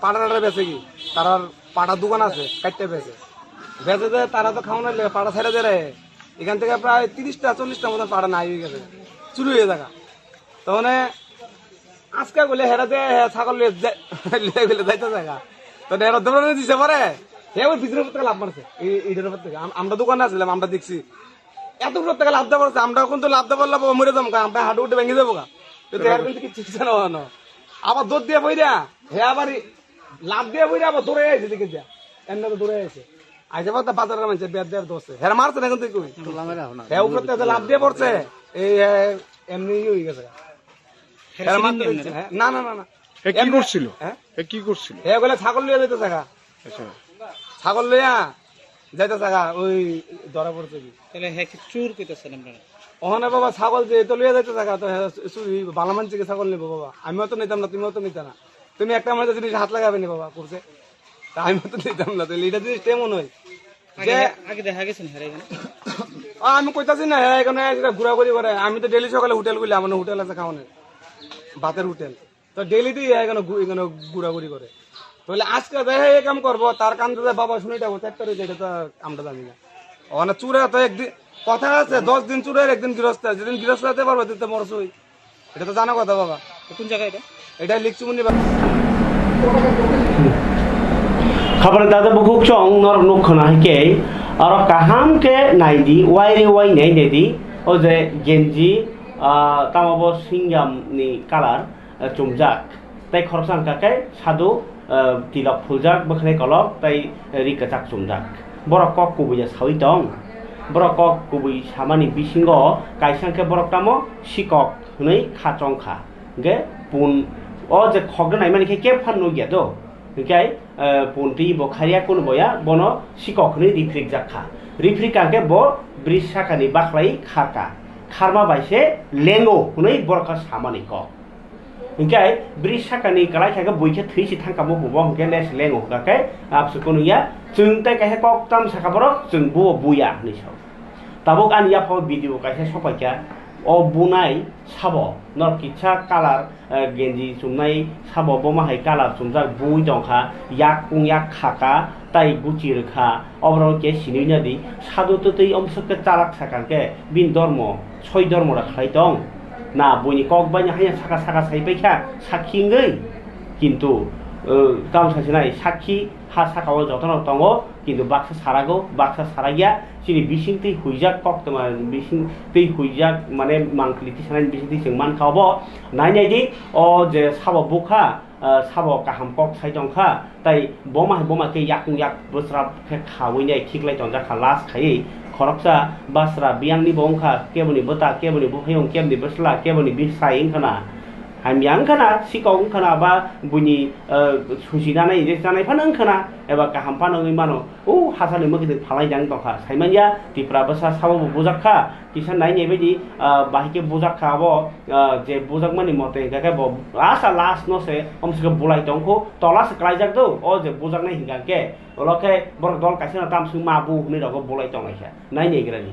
পাড়াটা বেচে কি তার পাড়ার দোকান আছে কাটতে বেচে বেচে তারা তো খাওয়ানো পাড়া ছেড়ে দেয় এখান থেকে প্রায় 30টা 40টা মতো পাড়া নাই হয়ে গেছে চুরি হয়ে থাকা তখন আজকে বলে হেরাতে ছাগল গেলে যাইতে জায়গা তো হেরা দৌড়ানো দিছে পরে হে ওই পিছনের থেকে লাভ মারছে এইটার উপর থেকে আমরা দোকানে আসলাম আমরা দেখছি এত উপর থেকে লাভ দেওয়া আমরা কিন্তু লাভ দেওয়ার লাভ মরে যাবো আমরা হাঁটু উঠে ভেঙে যাবো গা কিন্তু এর কিন্তু কিছু না আবার দৌড় দিয়ে বইরা হে আবার লাভ দিয়ে বইরা আবার দৌড়ে আছে দিকে যা এমনি তো দৌড়ে আছে আজ আবার বাজারের মানুষ বেদ দেড় দোষে হেরা মারছে না কিন্তু হে উপর থেকে লাভ দিয়ে পড়ছে এই এমনি হয়ে গেছে না না না না কি করছিল কি করছিল এগুলো ছাগল লিয়ে যেতে থাকা ছাগল লিয়া যাইতে থাকা ওই ধরা পড়ছে কি তাহলে চুর কইতেছেন আপনারা ওখানে বাবা ছাগল যে তো লিয়ে যাইতে থাকা তো ভালো মানুষকে ছাগল নেবো বাবা আমিও তো নিতাম না তুমিও তো নিতে না তুমি একটা আমাদের জিনিস হাত লাগাবে না বাবা করছে তা আমিও তো নিতাম না তাহলে এটা জিনিস তেমন হয় যে আগে দেখা গেছেন আমি কইতাছি না হ্যাঁ এখানে ঘোরাঘুরি করে আমি তো ডেলি সকালে হোটেল গুলি আমার হোটেল আছে খাওয়ানোর ভাতের হোটেল তো ডেলি দিয়ে এখানে ঘোরাঘুরি করে তাহলে আজকে দেখে এই কাম করবো তার কাম বাবা শুনে যাবো একটা রয়েছে এটা তো আমরা জানি না ওখানে চুরে তো একদিন কথা আছে 10 দিন চুরের একদিন গৃহস্থ যেদিন গৃহস্থ হতে পারবো দিতে মরছই এটা তো জানা কথা বাবা কোন জায়গায় এটা লিখছুমনি खबर दादा बुकुक चोंग नर नुखना के और कहम के नाइदी वाइरे वाइ नै देदी ओ जे गेंजी तामाबो सिंगाम नि कालार चुमजाक ताइ खरसां काके सादु तिलक फुलजाक बखने कलक ताइ रिकाचाक चुमजाक बरक कक कुबुया सावि दं बरक कक कुबुइ सामानि बिसिंग काइसांके बरक तामो सिकक नै खाचंखा गे पुन ओ जे खगनाय माने के फाननो गया दो ओंखाय पुनति बखारिया कोन बया बनो सिकखनि रिफ्रिक जाखा रिफ्रिक आके ब ब्रिज साकानि बाखलाई खाका खारमा बाइसे लेंगो हुनै बरका सामानि क ओंखाय ब्रिज साकानि कलाय थाके बयखे थैसि थांकाबो हबो हंके लेस लेंगो काके आपसु कोनुया जोंते काहे कक्ताम साकाबरो जों बो बुया निसौ ताबक आनिया फ भिडिअ कासे सपाइका ओ बुनाय साबो नरकिचा कालार गेंजी चुमनाय साबो बमाहाय कालार चुमजाक बुइ दंखा याकुं याक खाका ताइ गुचि रोखा अब्रो के सिनिनादि सादु ततै अमसके चालाक साकाके बिन धर्म सय धर्म राखाय दं ना बुनि कक बायना हाया साका साका साइबायखा साखिङै किन्तु गाम सासेनाय साखि हा साकाव जतन दङ किन्तु बाक्सा सारागौ बाक्सा सारागिया सिनि बिसिंति हुइजाक कक्तमा बिसिंति हुइजाक माने मांखलिति सानाय बिसिंति जों मान खावबो नायनायदि अ जे साबो बुखा साबो काहाम कक साइदंखा ताइ बमा के याकुं याक बोस्रा के खावैनाय थिगलाय दंजा खालास खायै khoroksa basra biang ni bongkha keboni bota keboni buhayong keboni besla keboni bisai ingkana hamyang kana sikong kana ba buni susinanai jesanai phanang kana eba kaham panoi mano hasani mokide phalai jang tongkha saimanya tipra basa sabo bujakha kisan nai nei bedi bahike bujakha bo je bujak mani mote gaka bo asa last no se omsike bulai tongko tolas klaijak do o je bujak nai hinga ke oloke bor dol kaisana tamsu mabu ni rogo bulai tongai kha nai nei grani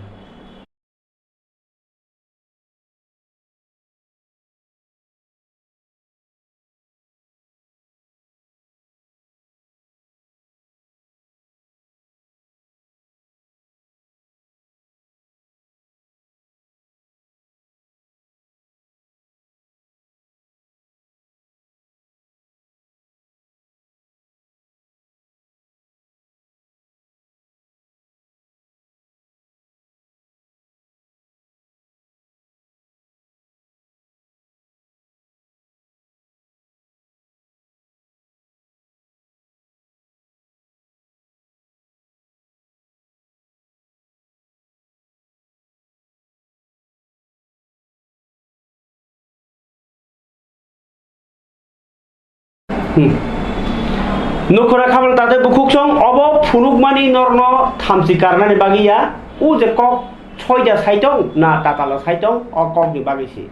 nukura khabal tate bukuk song obo phunukmani norno thamsi karnani bagiya u je kok choida saitong na tatala saitong o kok ni bagisi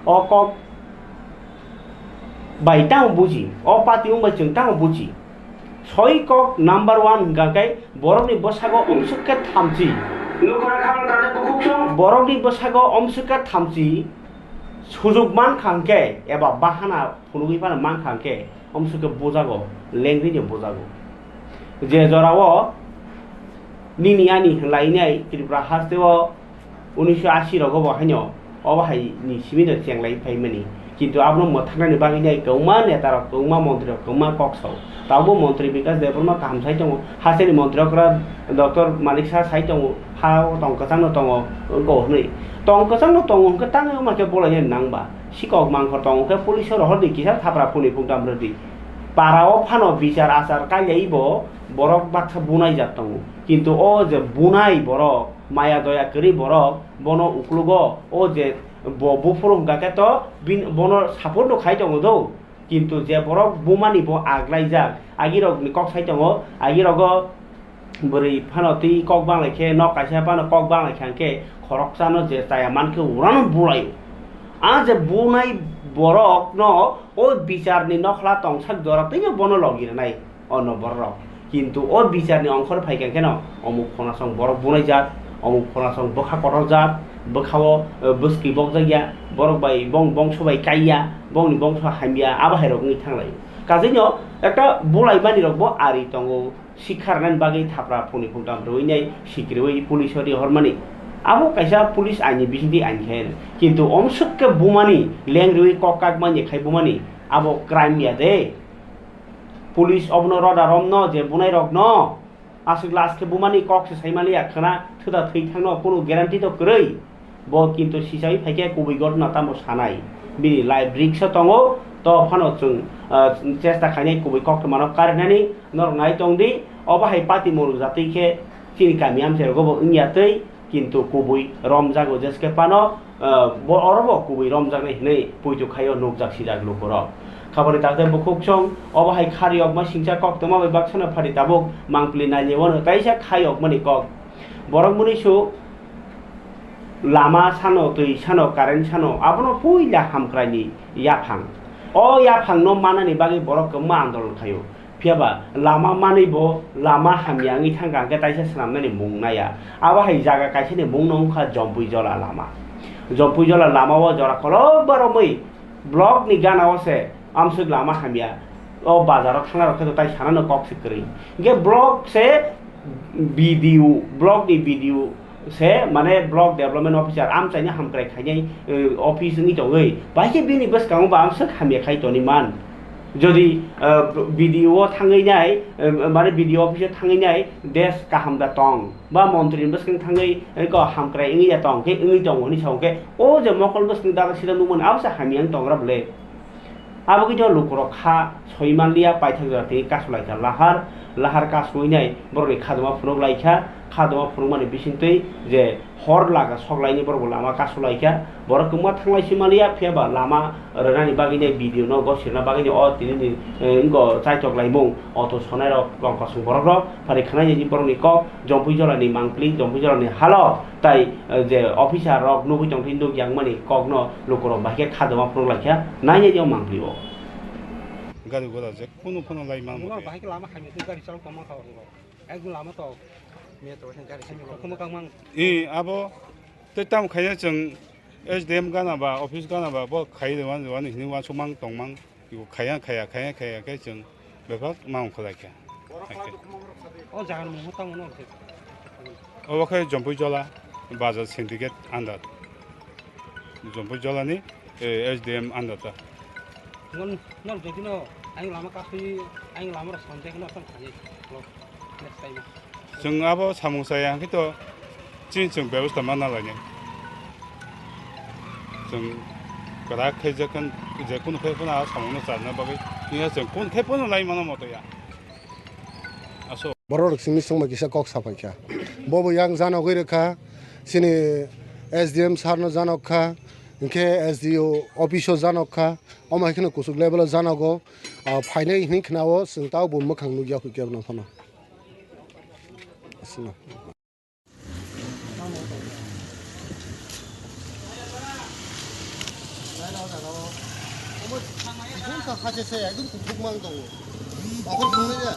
o kok baitang buji o patiung bajung tang buji soi kok number 1 gakai borokni bosago omsukke thamsi nukura khabal tate bukuk song borokni bosago omsukke thamsi sujug man khangke eba bahana phunugui pana man khangke omsuke bojago lengri ni bojago je jorao nini ani lainai tripura hasteo 1980 rogo bahanyo obahai ni simino chenglai phaimani কিন্তু আপনো মথানানি বাগিনাই কৌমা নেতার কৌমা মন্ত্রী কৌমা কক্সও তাবো মন্ত্রী বিকাশ দেববর্মা কাম সাইতং হাসেনি মন্ত্রীকরা doctor মালিক সাহা সাইতং হাও টংকসাং দङ গহनै টংকসাং দङ কে তাङो माके बलाय नांबा सिকক मांखर दङ के Pulitzer हरदि किसा थाप्रा फुनि फुंदाम रदि पाराओ फानो বিচার আচার কাইলাইবো বরক বাক্সা বুনাই যাতং কিন্তু ও যে বুনাই বরক মায়া দয়া করি বরক বন উকলুগ ও যে বফুরম গাকে তো বনর সাপোর্ট খাই দङ দৌ কিন্তু যে বরক বুমানি ব আগলাই যাক আগিরক নি কক সাই দङ আগিরগ বরি ফানতি কক বাংলাইखे ন কাইसा পানো কক বাংলাইखांके খরকসানো যে তায়া মানকে উড়ানো বুড়াই आ जे बुनाय बरक न ओ বিচারনি नखला तंगसाक जरतैनो बन लगिनाय अन बरक किन्तु ओ বিচারनि अंखर फाइका केन अमुक खनासं बरक बुनाय जात अमुक खनासं बखा करक जात बखाव बस्की बक जाया बरक बाय बंश बाय काइया बंनि बंश हामिया आबाहायरकनि थांलाय काजैनो एकटा बुलाय बानि रकबो आरि तंगो शिक्षारनान बागै थाप्रा फुनि फुंदाम रइनाय सिक्रिवै पुलिसरि हरमानि abo kaisa pulis aini bisindi aini khair kintu omsukke bumani lengrui kokak mani khai bumani abo crime ya de pulis obno roda romno je bunai rokno asuk last ke bumani kok se saimali akhana thuda thei thangno kono guarantee to krei bo kintu sisai phaike kubi god na tamo sanai bini live risk tongo to phano chung chesta khainai kubi kok mano karnani nor nai tongdi obahai pati moru jatei ke chini kamiam se rogo ingya tei কিন্তু কুবুই রমজাগো জেসকে পানো অরব কুবুই রমজাগ নাই হনে পুইতো খাইও নকজাক সিজাক লুকর খাবারে তাতে বকুক song অবহাই খারি অকমা সিংসা cock তমা by বাকসানা ফারি তাবক মাংপ্লি নাইলে on তাইসা খাই অকমানি কক বরক মুনিসু লামা সানো তৈ সানো কারেন্ট সানো আপনো পুইলা হামক্রাইনি ইয়াফাং অ ইয়াফাং ন মানানি বাগি বরক কমা আন্দোলন খাইও फियाबा लामा मानैबो लामा हामियांगि थांगांके ताइसा सामनानि मुंनाया आबाहाय जागा काइसेनि मुंनंखा जम्पुइ जला लामाव जरा कलो बारमै ब्लॉक नि गानावसे आमसुक लामा हामिया ओ बाजाराव थांना रखे ताइ सानानो कक सिकरै गे ब्लॉक से वीडियो ब्लॉक नि वीडियो से माने ब्लॉक डेवलपमेंट ऑफिसर आम चाइना हामक्राय खाइनाय ऑफिस नि दङै बाइके बिनि बसकांबा आमसुक हामिया खाइतनि मान যদি ভিডিও থাङैनाय माने ভিডিও अफिस थाङैनाय देश काहामदा टं बा मन्त्री बसकिं थाङै क हामक्राय इंगिया टं के इंगि टं हनि सावके ओ जे मकल बसकिं दागा सिदा नुमन आवसा हामियां टंग्रा बले आबो कितो लुकरो खा सयमानलिया पाइथाग जाते कासलाइखा लाहार कासुइनाय बरनि खादमा फुरग लाइखा খাদমা ফুরমানি বিসিংতৈ যে হর লাগা সগলাইনি বড় লামা কাসলাইকা বড় কুমা থাংলাই সিমালিয়া ফেবা লামা রানি বাগিনি ভিডিও ন গসিরনা বাগিনি অ তিনি ইনগো চাইতকলাই মুং অটো সনাইর কংকসং বড় ফারি খানাই যে বড়নি ক জম্পুই জলানি মাংপ্লি জম্পুই জলানি হালো তাই যে অফিসার রক নবুই তং হিন্দু ইয়াংমানি কগ্ন লোকর বাহিকে খাদমা ফুরলাইকা নাইনি যে মাংপ্লিও গাড়ি ঘোড়া যে কোনো লাই মান বাহিকে লামা খাইনি গাড়ি চালাও কমা খাওয়া একদম লামা তো abo tei tam khaya chang SDM gana ba office gana ba bo khai de wan ni wan sumang tongmang iku khaya kai chang bebak mang kholai kya o jahan mo tang no o khai jompui jola bazar syndicate under jompui jola ni SDM under ta non jodi no anh lama ka phi anh lama ra sonje no sam khani next time जों आबो सामुसाया खिथ' जों बेबस्था माना लायनो जों गरा खैजखन जे कुन खेपना सामुनो जानो बागै निया जों कुन खेपनो लाय माना मतया आसो borok simi sungma kisa kok sapaikya bobo yang jano goireka sini SDM sarno janokha inke SDO office janokha oma khina kusuk level janago phainai hini khnao singtao bum makhang nugya khukya na phana আসলে 하체세 애들 국방도 어걸 보내자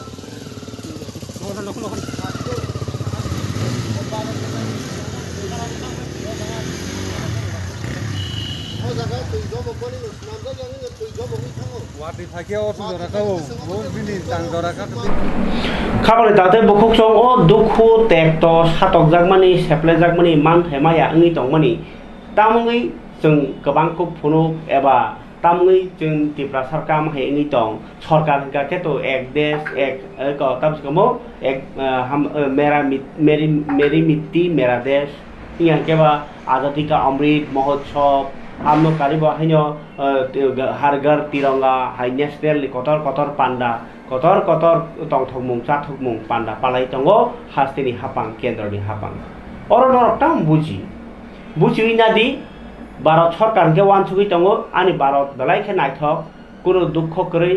খাবলে তাতে বখক song ও দুখু টেক্ট সাতক জাগমানি সেপ্লে জাগমানি মান থেমাया ओंगि तंगमानि तामुङै जों गोबां को फुनु एबा तामुङै जों तिब्रा सरकार माहे ओंगि तंग सरकार गाके तो एक देश एक तबसकमो एक हम मेरी मिट्टी मेरा देश यहाँ के बा आजादी का Amrit Mahotsav আমনো Karib হাইনো হারগার Tiranga high national কতর পান্ডা কতর টংথকমুং চাথকমুং পান্ডা পালাই তঙ্গো হাস্তিনি হাপাং কেন্দ্রনি হাপাং অরডরটাম বুঝি নাদি ভারত সরকারকে ওয়ানসুগি তঙ্গো আনি ভারত বেলাইখে নাইথক কোনো দুঃখ করে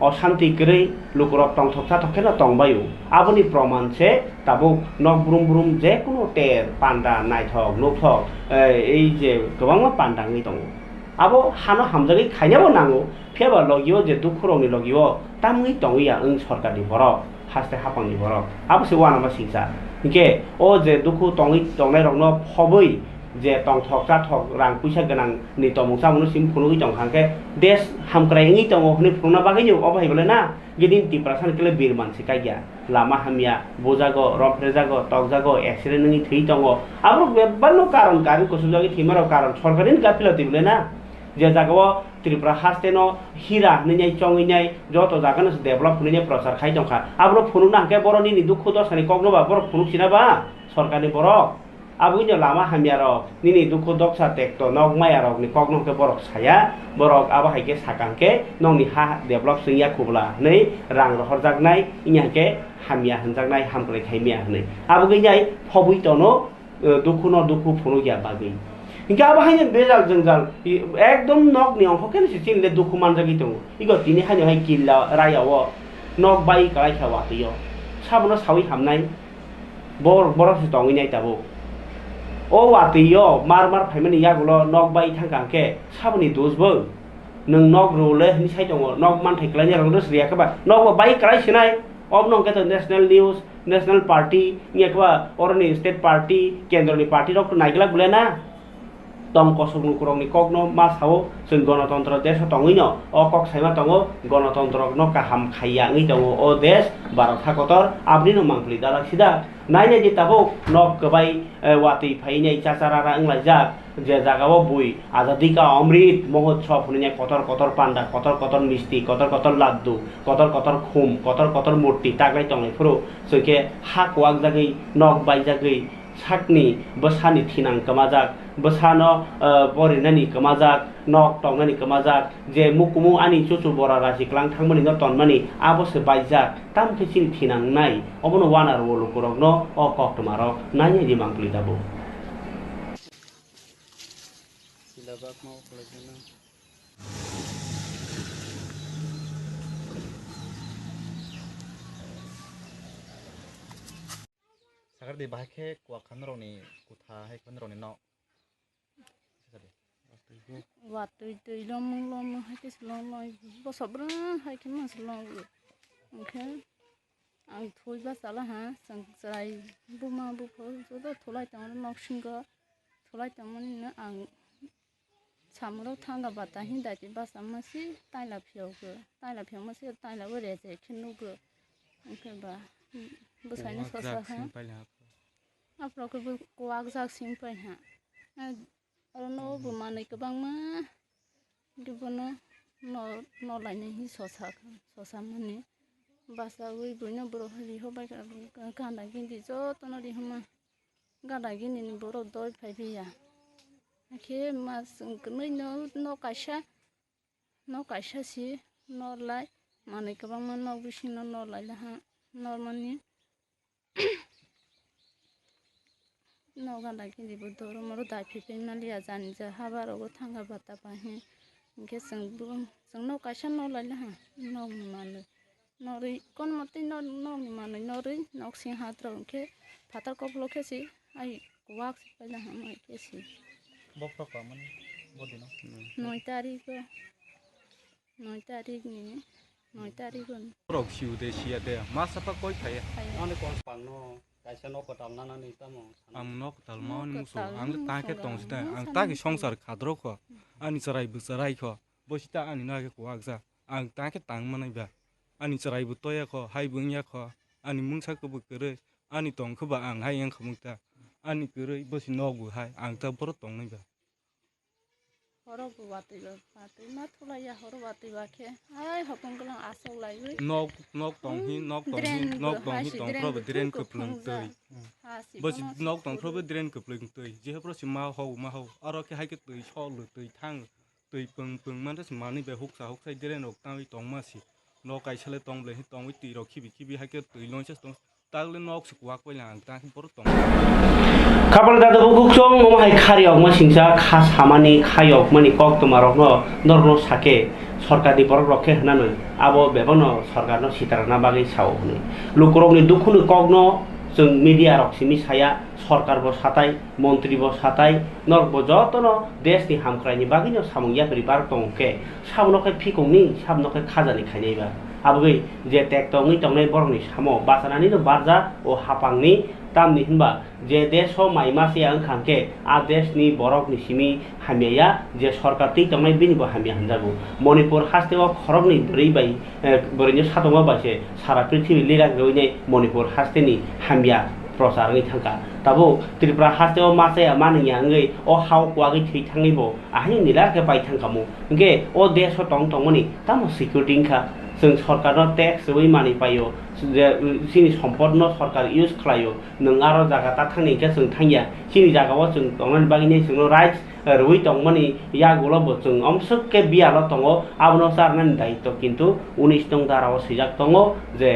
অশান্তি করে লুকুরক টংথক চাথকে না টংবায়ু আবনি প্রমাণছে তাবো নক ব্রুম যে কোনো টের পান্ডা নাইথক নথক এই যে গোबां পান্ডাङै दङ आबो हानो हामजागै खायनाबो नांगौ फेबा लगियो जे दुखुरंनि लगियो तामुङै दङैया ओं सरकारनि बरक हास्ते हापांनि बरक आबोसो वानामा सिंसा इके ओ जे दुखु दंनाय रंनो फबै जे टंथक जाथक रां पैसा गोनां नि तमुसा मनु सिम फुनुगै दंखांके देश हामक्रायङै दङ हनि फुंना बागैनो अबायबले ना गिदिन तिप्रासान केले बिर मानसि काया लामा हामिया बोजागो रफ्रेजागो तकजागो एक्सिडेंट नङि थै दङ आबो बेबानो कारण कसुजागै थिमारो कारण सरकारिन गाफिलति बले ना जे जागाव त्रिपुरा हास्तेनो हिरा नैनाय चङैनाय जत जागानो डेभलप नैनाय प्रचार खाइ दंखा आबो फुनुना हाके बरनि नि दुखु दसानि कग्नोबा बर फुनुसिनाबा सरकारनि बरक आबुनो लामा हामियारो निनि दुखु दक्सा टेक्ट नग मायारो नि कग्नोके बरक साया बरक आबा हाइके साकांके नंनि हा डेभलप सिंया खुबला नै रां रहरजागनाय इयाके हामिया हनजागनाय हामग्लै खाइमिया हनै आबो गैनाय फबुइ तनो दुखु फुनुगिया बागै इनका आबा हाइने बेजाल जंजाल एकदम नग नि अंखके सिचिनले दुखु मानजागै दङ इगो तिनि हाइनो हाइ किल्ला रायाव नग बाइ कालाय खावा तयो साबनो सावि हामनाय बरस दङैनाय ताबो ओ वातियो मार फाइमानि यागुलो नग बाइ थांगांके साबनि दोसबो नों नग रोले नि साइ दङ नग मान थाइक्लानि रंदस रियाखबा नग बाइ कालाय सिनाय अब नंके तो नेशनल न्यूज नेशनल पार्टी इयाखबा अरनि स्टेट पार्टी केन्द्रनि पार्टी रक नाइगला गुलेना तम कसुगनु कुरंनि कग्नो मासाव जों गणतन्त्र देश दङैनो अ कक साइमा दङ गणतन्त्र न काहाम खाइया ngै दङ अ देश भारत हाकतर आबनिनो मांगलि दाला सिदा नायने जे ताबो नक गबाय वाति फाइनै चाचारारा अंगलाजा जे जागाव बुइ आजादी का अमृत महोत्सव हुने कतर पांडा कतर मिस्टी कतर लाड्डू कतर खुम कतर मूर्ति तागै दङै फुरु सके हा कवाक जागै नक bye जागै sakni bosani thinang kamajak bosano borinani kamajak nok tongnani kamajak je mukumu ani chuchu bora rasi klang thangmani no tonmani abose baijak tam khisini thinang nai obono wanar wolo korokno o koktomarok nai di mangpli dabo Sakar di bahake kuak khanroni kutha hai khanroni no waktu itu lom hai ke selong bosabran hai ke mas selong oke ang thui ba sala ha sang sarai buma bu phol so tholai tang nok singa tholai tang mani na ang samro thanga bata hin da ba samasi tai la phiau ma se tai la re je khinu go oke ba bosai na sa ha apro ko kuak jak sim pai ha no bumanai kebang ma gibono no lainai hi sosa mani basa ui buino bro hali hobai ganda gindi jo tono di hama ganda gindi ni bro doi phai biya ke mas knoi no kaisa si no lai manai kebang ma no bisi no lai la ha no mani no ganda gindi bo doro maro dai phai maliya jani ja habaro go thanga bata pa he ke sang no kaisa no lai la ha no manai nori kon mati no ni manai nori nok sing hatra ke phatar koplo ke si ai wak pala ha mai ke si bopro ka man bodino 9 tarik ni 9 tarik gon rok siu de sia de masa pa koi phai ane kon pang no kaisa no ko tal na ni tamo ang nok tal ma ni muso ang ta ke tong sta ang ta ke songsar khadro kho ani charai bu charai kho bosita ani na ke kuak ja ang ta ke tang manai ba ani charai bu toya kho hai bung ya kho ani mungsa ko bu kere ani tong kho ba ang hai yang khmukta ani kere bosi nok bu hai ang ta bor tong nai ba horo bu wati ma thola ya horo wati ba ke ai hopong klang asok lai nok tong hi tong pro ba dren ko plung tei bosi nok tong pro ba dren ko plung tei je pro si ma ho aro ke hai ke tei cho lu tei thang tei pung man ta ma ni be huk sai dren ok ta wi tong ma si no kai chale tong le hi tong wi ti ro khibi hai ke tei long cha tong tagle nok su kwak pa lang ta bor tong kapal dada bukuk chong mo hai khariok ma singsa kha samani khayok mani kok tomarok no norno sake सरकारनि बरक रखे हनानै आबो बेबनो सरकारनो सितारना बागै सावनि लुकरकनि दुखुनि कगनो जों media रक्सिनि साया सरकारबो साताय मन्त्रिबो साताय नरबो जतनो देशनि हामख्रायनि बागैनो सामुया परिबार तंके सावनोखे फिकंनि साबनोखे खाजानि खायनायबा आबोगै जे टेक तंगै तंनाय बरकनि सामो बासानानिनो बारजा ओ हापांनि तामनि हिनबा जे देशो माइमासे अंखांके आ देशनि बरकनि सिमी हामिया जे सरकार ति तंनाय बिनिबो हामिया हनजागो मणिपुर हास्तेवा खरगनि बोरैनो सातमा बासे सारा पृथ्वी लीला गयनै मणिपुर हास्तेनि हामिया प्रचारनि थांका ताबो त्रिपुरा हास्तेवा मासे मानिया ngै ओ हाव क्वागै थै थाङैबो आहाय निलारके बाय थांकामु नगे ओ देशो तंमनि तामो सिकिउरिटि खा जों सरकारनो टेक्स बै मानि पायो जे सिनि सम्पदनो सरकार इउज खालायो नों आरो जागा ता थांनायखौ जों थांया सिनि जागाव जों तंनानै बागिनि जों राइट्स रुइ तंमनि या गलबो जों अमसके बियाल तंगो आबनो सारनानि दायित्व किन्तु 19 तं दाराव सिजाक तंगो जे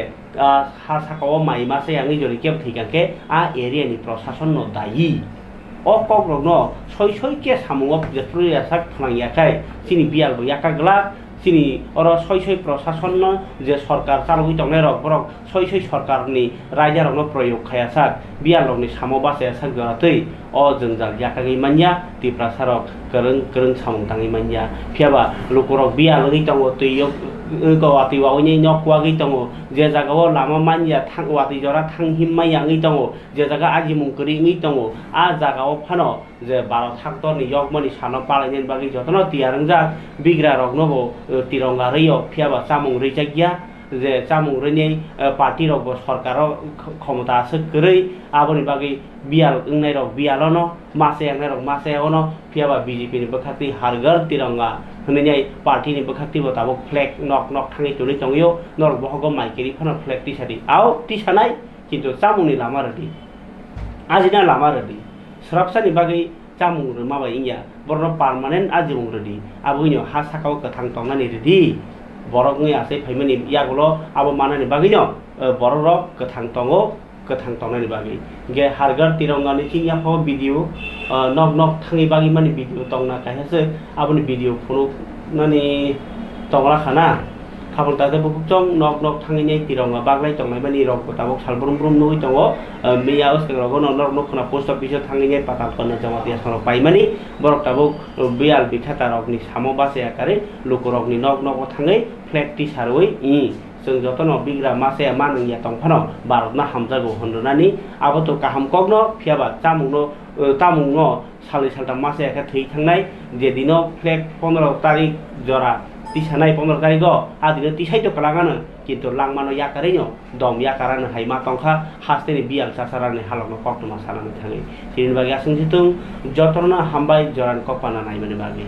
हा साकाव माइमासे आंनि जरि केब थैगाके आ एरियानि प्रशासन न दायि अ कग्रगनो सय के सामुंग जेफ्रुया साक थांयाखै सिनि बियालबो याकाग्ला सिनि अर सय प्रशासन जे सरकार चालुइ तंनाय रक बरक सय सरकारनि रायजारनो प्रयोग खायासाक बियालनि सामो बासाया साक जरातै अ जोंजाल याकागै मान्या तिप्रा सारक करं सामुं ताङै मान्या फियाबा लुकरक बियालनि तंगो तैयो गवाति वावनि नकवागै तंगो जे जागाव लामा मान्या थांवाति जरा थांहिमायाङै तंगो जे जागा आजिमुं करिङै तंगो आ जागाव फानो जे 12 थाक्तरनि यगमनि सानो पालायनि बागै जतन तियारंजा बिग्रा रगनबो तिरंगा रैयो फियाबा चामुं रैजागिया जे चामुं रैनि पार्टी रगबो सरकार क्षमता आसे करै आबनि बागै बियाल इंनाय रग बियालनो मासे अंनाय रग मासेयावनो फियाबा बीजेपी नि बखाति हारगर तिरंगा हनैनि पार्टी नि बखाति बताबो फ्लैग नक थाङै तुलै तंगियो नरक बहग माइकेरि फन फ्लैग टिसादि आव टिसानाय किन्तु चामुंनि लामा रदि ajina lama redi serapsani bagai camung maba ingya borno permanent ajung redi abunyo ha sakau kathang tongnani redi borok ngi ase phaimani yagulo abo manani bagino borok kathang tongo kathang tongnani bagi ge hargar tirongani kingya pho video nok nok thangi bagi mani video tongna kahase aboni video phunu nani tongla khana kabel tadi bukuk cong nok nok tangi nyai tirong baglai cong mai bani rok tabok sal brum brum nui congo miya us keng rogo nok nok kena post office tangi nyai patal kena congo tias kena pai mani borok tabok bial bithata rok ni samo base akare luku rok ni nok nok tangi flag ti saroi जों जतनो बिग्रा मासे मानंग या तंफानो भारतना हामजागो होननानै आबोथ काहाम कगनो फियाबा तामुंनो सालै सालता मासे एका थै थांनाय जे दिनो फ्लेग 15 तारिख जरा तिसानाय 15 तारिखो आदिनो तिसाइतो कलागानो किन्तु लांमानो याकारेनो दम याकारानो हाइमा तंखा हास्तेनि बियाल सासारानि हालकनो कक्टमा सालानो थाङै सिरिन बागि आसंसितुं जतनो हामबाय जरान कपाना नायमाने बागि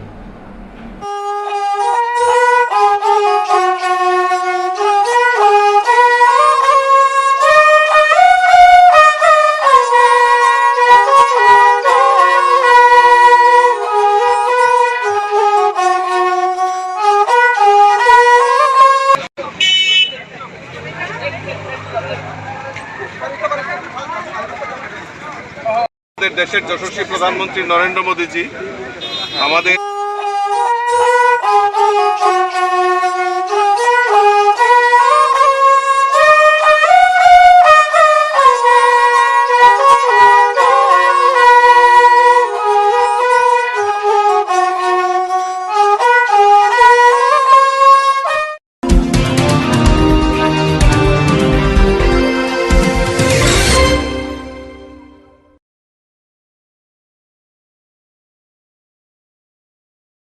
দেশের যশস্বী প্রধানমন্ত্রী নরেন্দ্র মোদীজি আমাদের